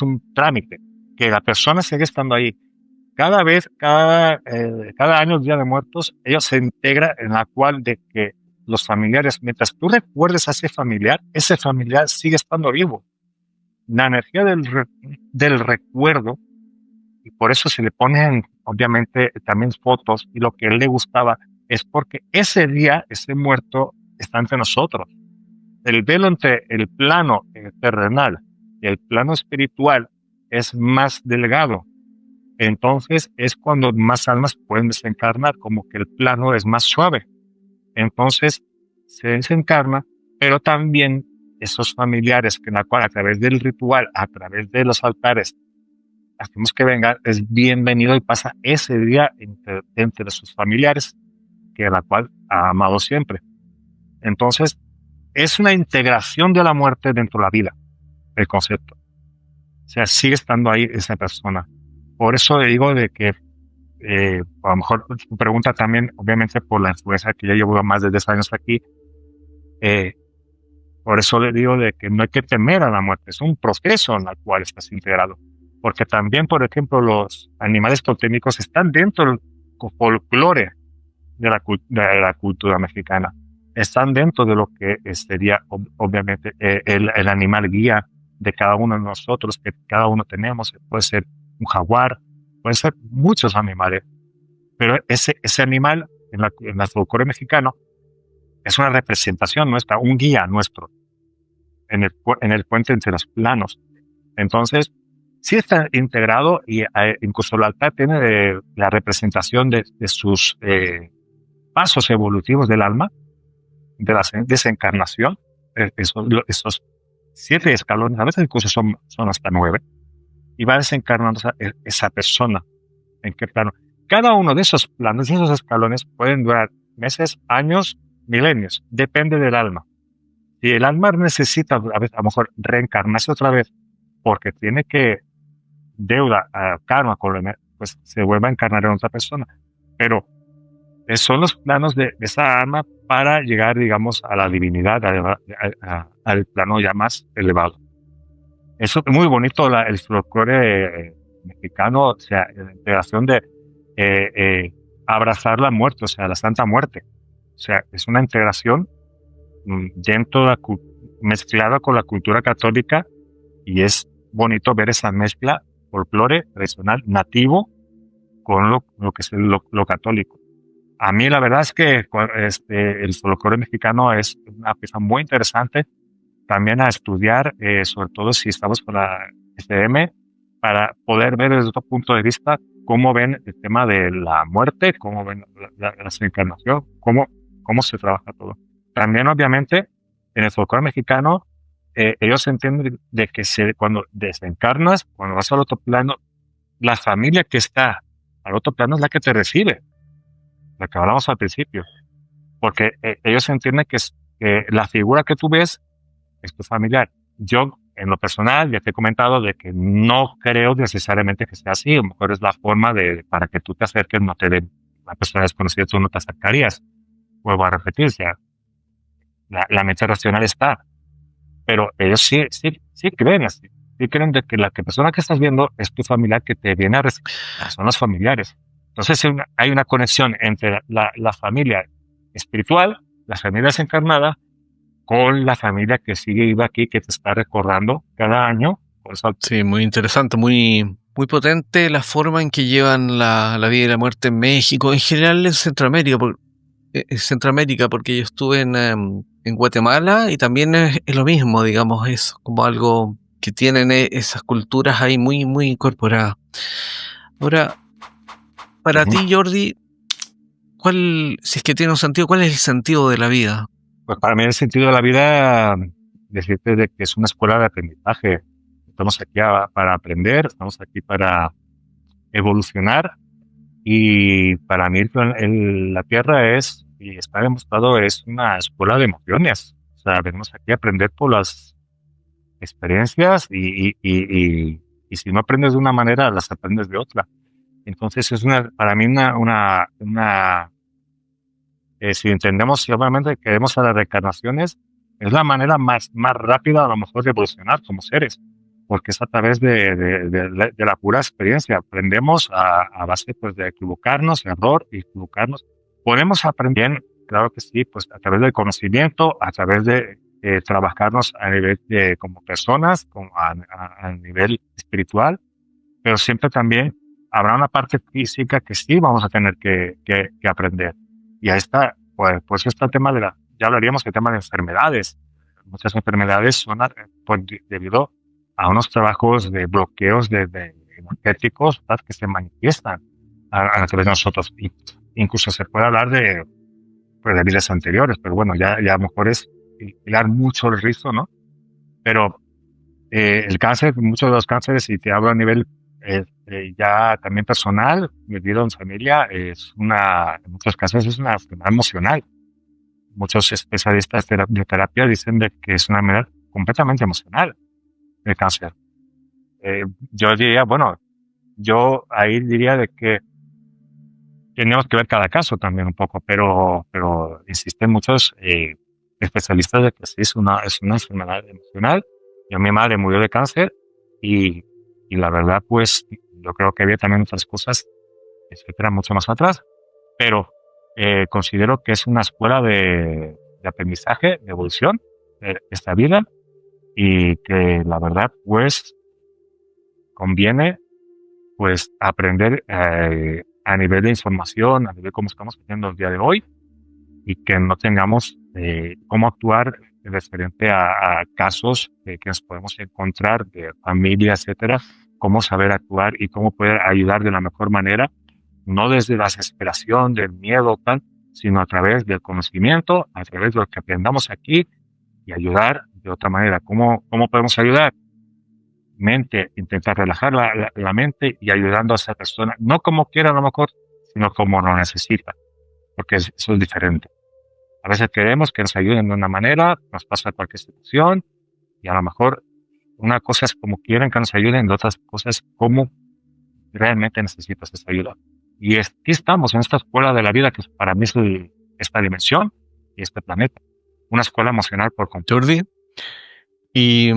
un trámite, que la persona sigue estando ahí. Cada año, el Día de Muertos, ellos se integra en la cual de que los familiares, mientras tú recuerdes a ese familiar sigue estando vivo. La energía del recuerdo, y por eso se le ponen, obviamente, también fotos, y lo que a él le gustaba es porque ese día, ese muerto, está entre nosotros. El velo entre el plano terrenal y el plano espiritual es más delgado. Entonces es cuando más almas pueden desencarnar, como que el plano es más suave. Entonces se desencarna, pero también esos familiares que en la cual a través del ritual, a través de los altares, hacemos que vengan, es bienvenido y pasa ese día entre sus familiares, que la cual ha amado siempre. Entonces, es una integración de la muerte dentro de la vida, el concepto. O sea, sigue estando ahí esa persona. Por eso le digo de que, a lo mejor tu pregunta también, obviamente por la influencia que ya llevo más de 10 años aquí, eh, por eso le digo de que no hay que temer a la muerte, es un proceso en el cual estás integrado. Porque también, por ejemplo, los animales totémicos están dentro del folclore de la cultura mexicana. Están dentro de lo que sería, obviamente, el animal guía de cada uno de nosotros, que cada uno tenemos. Puede ser un jaguar, puede ser muchos animales, pero ese animal en la folclore mexicano es una representación nuestra, un guía nuestro en el puente entre los planos. Entonces, sí está integrado y incluso el altar tiene la representación de sus pasos evolutivos del alma, de la desencarnación, esos 7 escalones, a veces incluso son hasta 9, y va desencarnando esa persona. ¿En qué plano? Cada uno de esos planos, de esos escalones, pueden durar meses, años, milenios, depende del alma. Si el alma necesita a lo mejor reencarnarse otra vez porque tiene que deuda, karma, pues se vuelve a encarnar en otra persona. Pero son los planos de esa alma para llegar, digamos, a la divinidad, al plano ya más elevado. Eso es muy bonito, el folclore mexicano, o sea, la integración de abrazar la muerte, o sea, la Santa Muerte. O sea, es una integración dentro de mezclada con la cultura católica, y es bonito ver esa mezcla folclore tradicional nativo con lo que es lo católico. A mí la verdad es que el folclore mexicano es una pieza muy interesante también a estudiar, sobre todo si estamos con la STM, para poder ver desde otro punto de vista cómo ven el tema de la muerte, cómo ven la reencarnación, cómo se trabaja todo. También, obviamente, en el folclore mexicano, ellos entienden de que cuando desencarnas, cuando vas al otro plano, la familia que está al otro plano es la que te recibe, la que hablamos al principio, porque ellos entienden que la figura que tú ves es tu familiar. Yo, en lo personal, ya te he comentado de que no creo necesariamente que sea así. A lo mejor es la forma para que tú te acerques, no te den la persona desconocida, tú no te acercarías. Vuelvo a repetir, o sea, la mente racional está, pero ellos sí creen así. Sí creen de que la persona que estás viendo es tu familiar que te viene a recibir. Son los familiares. Entonces hay una conexión entre la familia espiritual, la familia desencarnada, con la familia que sigue viva aquí, que te está recordando cada año. Sí, muy interesante, muy, muy potente la forma en que llevan la vida y la muerte en México, en general en Centroamérica, porque yo estuve en Guatemala y también es lo mismo, digamos, es como algo que tienen esas culturas ahí muy, muy incorporadas. Ahora, para ti, Jordi, si es que tiene un sentido, ¿cuál es el sentido de la vida? Pues para mí el sentido de la vida, decirte de que es una escuela de aprendizaje. Estamos aquí para aprender, estamos aquí para evolucionar, y para mí la Tierra y está demostrado, es una escuela de emociones. O sea, venimos aquí a aprender por las experiencias y si no aprendes de una manera, las aprendes de otra. Entonces es para mí si entendemos, si obviamente queremos a las reencarnaciones, es la manera más rápida a lo mejor de evolucionar como seres, porque es a través de la pura experiencia. Aprendemos a base pues de equivocarnos, y equivocarnos. Podemos aprender, claro que sí, pues a través del conocimiento, a través de trabajarnos a nivel como personas, a nivel espiritual, pero siempre también habrá una parte física que sí vamos a tener que aprender. Y ahí está, pues está el tema ya hablaríamos del tema de enfermedades. Muchas enfermedades son debido a unos trabajos de bloqueos de energéticos, ¿verdad?, que se manifiestan a través de nosotros. Incluso se puede hablar pues, de vidas anteriores, pero bueno, ya a lo mejor es hilar mucho el rizo, ¿no? Pero el cáncer, muchos de los cánceres, y te hablo a nivel ya también personal, vivido en familia, en muchos casos es una enfermedad emocional. Muchos especialistas de terapia dicen de que es una enfermedad completamente emocional, el cáncer. Yo diría, bueno, yo ahí diría de que tenemos que ver cada caso también un poco, pero insisten muchos especialistas de que sí es una enfermedad emocional. Mi madre murió de cáncer y la verdad, pues, yo creo que había también otras cosas, etcétera, mucho más atrás, pero considero que es una escuela de aprendizaje, de evolución de esta vida, y que la verdad, pues, conviene, pues, aprender a nivel de información, a nivel como estamos haciendo el día de hoy, y que no tengamos cómo actuar referente a casos que nos podemos encontrar de familia, etcétera, cómo saber actuar y cómo poder ayudar de la mejor manera, no desde la desesperación, del miedo, tal, sino a través del conocimiento, a través de lo que aprendamos aquí y ayudar de otra manera. ¿Cómo podemos ayudar? Mente, intentar relajar la mente y ayudando a esa persona, no como quiera a lo mejor, sino como lo necesita, porque eso es diferente. A veces queremos que nos ayuden de una manera, nos pasa cualquier situación, y a lo mejor una cosa es como quieren que nos ayuden, de otras cosas como realmente necesitas esa ayuda. Y aquí estamos en esta escuela de la vida que para mí es esta dimensión y este planeta. Una escuela emocional por completo. Jordi, y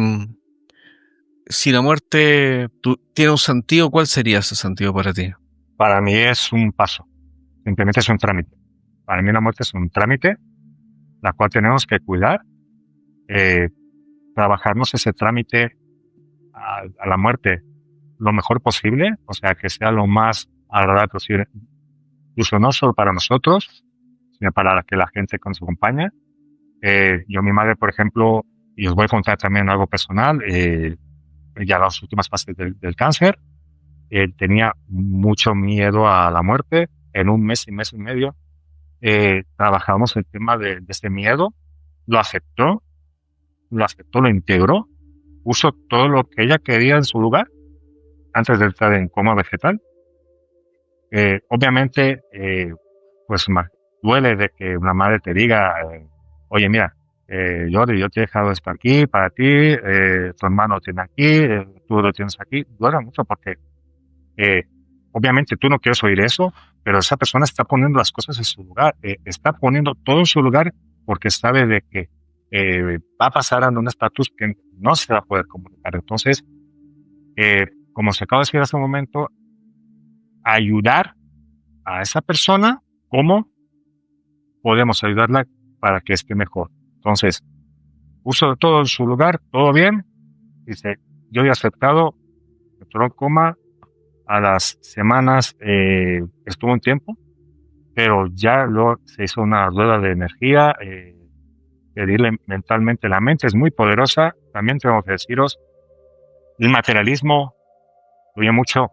si la muerte tiene un sentido, ¿cuál sería ese sentido para ti? Para mí es un paso, simplemente es un trámite. Para mí la muerte es un trámite, la cual tenemos que cuidar, trabajarnos ese trámite a la muerte lo mejor posible, o sea, que sea lo más agradable posible, incluso no solo para nosotros, sino para que la gente que nos acompaña. Yo, mi madre, por ejemplo, y os voy a contar también algo personal, ya las últimas fases del cáncer, tenía mucho miedo a la muerte. En un mes y medio, trabajamos el tema de ese miedo, lo aceptó, lo integró, puso todo lo que ella quería en su lugar antes de entrar en coma vegetal. Obviamente, pues duele de que una madre te diga, oye, mira, Jordi, yo te he dejado esto aquí para ti, tu hermano lo tiene aquí, tú lo tienes aquí. Duele mucho porque obviamente tú no quieres oír eso, pero esa persona está poniendo las cosas en su lugar, está poniendo todo en su lugar porque sabe de que va a pasar a un estatus que no se va a poder comunicar. Entonces, como se acaba de decir hace un momento, ayudar a esa persona, ¿cómo podemos ayudarla para que esté mejor? Entonces, puso todo en su lugar, todo bien, dice, yo he aceptado, entró en coma, a las semanas estuvo un tiempo, pero ya luego se hizo una rueda de energía, pedirle mentalmente, la mente es muy poderosa, también tengo que deciros, el materialismo influye mucho,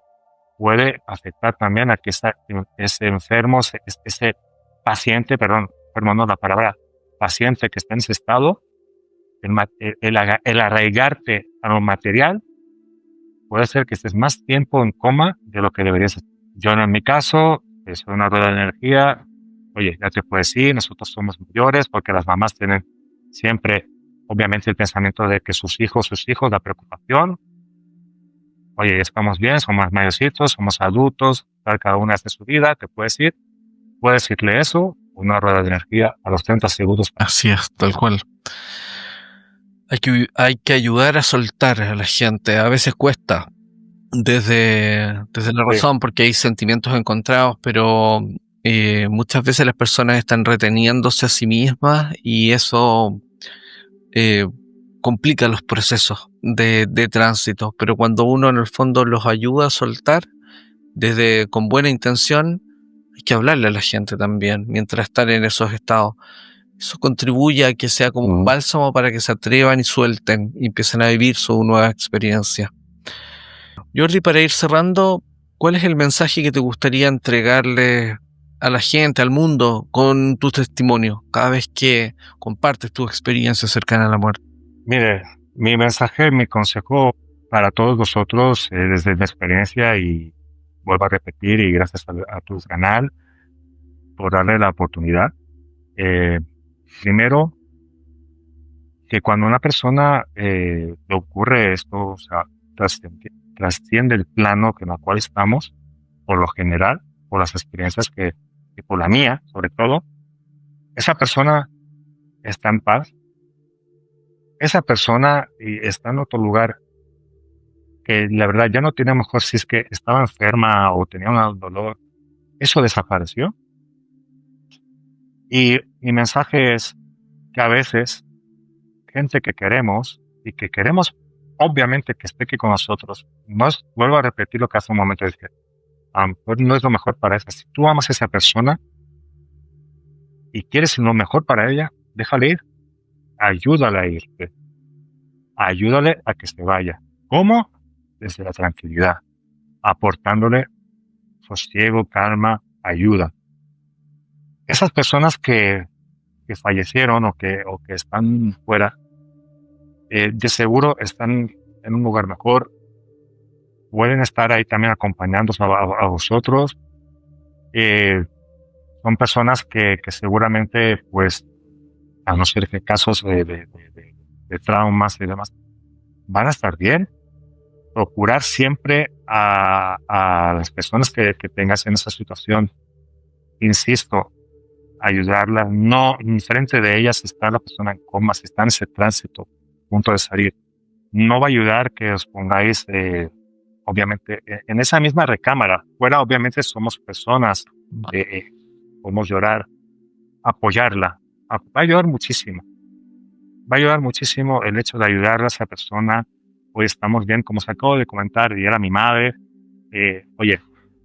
puede afectar también a que ese enfermo, ese paciente, perdón, enfermo no la palabra, paciente que está en ese estado, el arraigarte a lo material, puede ser que estés más tiempo en coma de lo que deberías estar. Yo en mi caso, es una rueda de energía, oye, ya te puedes ir, nosotros somos mayores, porque las mamás tienen siempre, obviamente, el pensamiento de que sus hijos, la preocupación, oye, estamos bien, somos mayorcitos, somos adultos, cada uno hace su vida, te puedes ir, puedes decirle eso, una rueda de energía a los 30 segundos. Así es, tal cual. Hay que ayudar a soltar a la gente. A veces cuesta desde la razón, porque hay sentimientos encontrados, pero muchas veces las personas están reteniéndose a sí mismas y eso complica los procesos de tránsito. Pero cuando uno en el fondo los ayuda a soltar con buena intención, hay que hablarle a la gente también mientras están en esos estados. Eso contribuye a que sea como un bálsamo para que se atrevan y suelten y empiecen a vivir su nueva experiencia. Jordi, para ir cerrando, ¿cuál es el mensaje que te gustaría entregarle a la gente, al mundo, con tu testimonio, cada vez que compartes tu experiencia cercana a la muerte? Mire, mi mensaje, mi consejo para todos vosotros, desde mi experiencia, y vuelvo a repetir, y gracias a tu canal por darle la oportunidad. Primero, que cuando a una persona le ocurre esto, o sea, trasciende el plano en el cual estamos, por lo general, por las experiencias que por la mía, sobre todo, esa persona está en paz, esa persona está en otro lugar que la verdad ya no tiene, a lo mejor si es que estaba enferma o tenía un dolor, eso desapareció. Y mi mensaje es que a veces gente que queremos y que queremos obviamente que esté aquí con nosotros, vuelvo a repetir lo que hace un momento dije, a lo mejor no es lo mejor para esa. Si tú amas a esa persona y quieres lo mejor para ella, déjale ir, ayúdale a irte, ayúdale a que se vaya. ¿Cómo? Desde la tranquilidad, aportándole sosiego, calma, ayuda. Esas personas que fallecieron o que están fuera, de seguro están en un lugar mejor, pueden estar ahí también acompañándonos a vosotros. Son personas que seguramente, pues, a no ser que casos de traumas y demás, van a estar bien. Procurar siempre a las personas que tengas en esa situación, insisto, ayudarlas. No, enfrente de ellas está la persona en coma, si está en ese tránsito, punto de salir. No va a ayudar que os pongáis, obviamente, en esa misma recámara. Fuera, obviamente, somos personas, podemos llorar, apoyarla. Va a ayudar muchísimo. Va a ayudar muchísimo el hecho de ayudarle a esa persona. Hoy estamos bien, como se acabo de comentar, y era mi madre. Oye,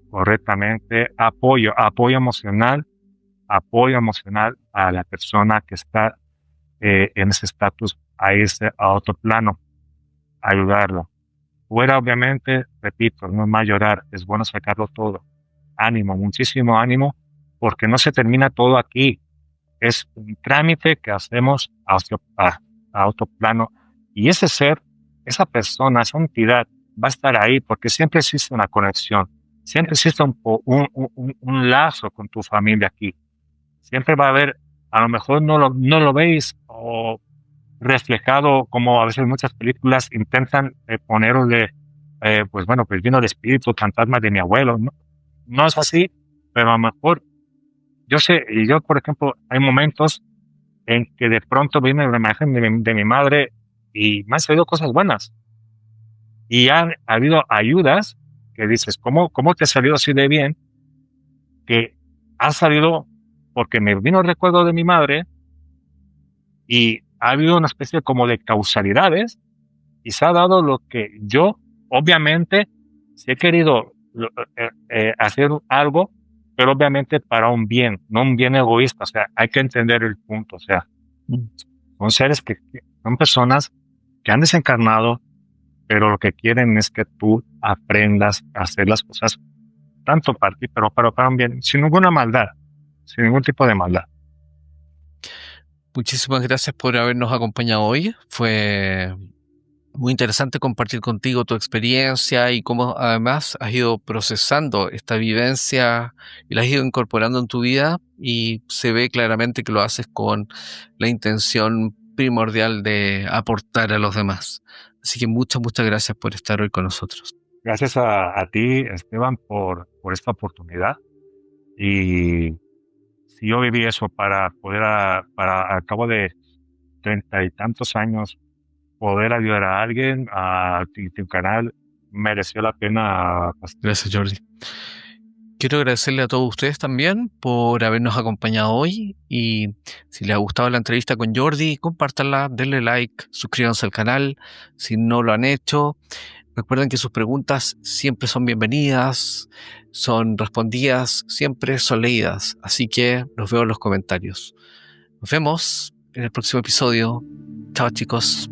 correctamente, apoyo emocional a la persona que está en ese estatus, a irse a otro plano, ayudarlo. Fuera, obviamente, repito, no es más llorar, es bueno sacarlo todo. Ánimo, muchísimo ánimo, porque no se termina todo aquí. Es un trámite que hacemos a otro plano. Y ese ser, esa persona, esa entidad va a estar ahí porque siempre existe una conexión. Siempre existe un lazo con tu familia aquí. Siempre va a haber, a lo mejor no lo veis o reflejado como a veces muchas películas intentan ponerle, pues bueno, pues vino el espíritu, fantasma de mi abuelo. No, no es así, pero a lo mejor yo sé, y yo, por ejemplo, hay momentos en que de pronto viene la imagen de mi madre y me han salido cosas buenas. Y ha habido ayudas que dices, ¿cómo te ha salido así de bien? Que ha salido porque me vino el recuerdo de mi madre y ha habido una especie como de causalidades y se ha dado lo que yo, obviamente, si he querido hacer algo, pero obviamente para un bien, no un bien egoísta. O sea, hay que entender el punto. O sea, son seres que son personas que han desencarnado, pero lo que quieren es que tú aprendas a hacer las cosas tanto para ti, pero para un bien, sin ninguna maldad, sin ningún tipo de maldad. Muchísimas gracias por habernos acompañado hoy. Fue muy interesante compartir contigo tu experiencia y cómo además has ido procesando esta vivencia y la has ido incorporando en tu vida, y se ve claramente que lo haces con la intención primordial de aportar a los demás. Así que muchas gracias por estar hoy con nosotros. Gracias a ti, Esteban, por esta oportunidad. Y si yo viví eso para poder, para al cabo de 30 y tantos años, poder ayudar a alguien, a tu canal mereció la pena. Gracias, Jordi. Quiero agradecerle a todos ustedes también por habernos acompañado hoy, y si les ha gustado la entrevista con Jordi, compártanla, denle like, suscríbanse al canal si no lo han hecho. Recuerden que sus preguntas siempre son bienvenidas, son respondidas, siempre son leídas, así que los veo en los comentarios. Nos vemos en el próximo episodio. Chao, chicos.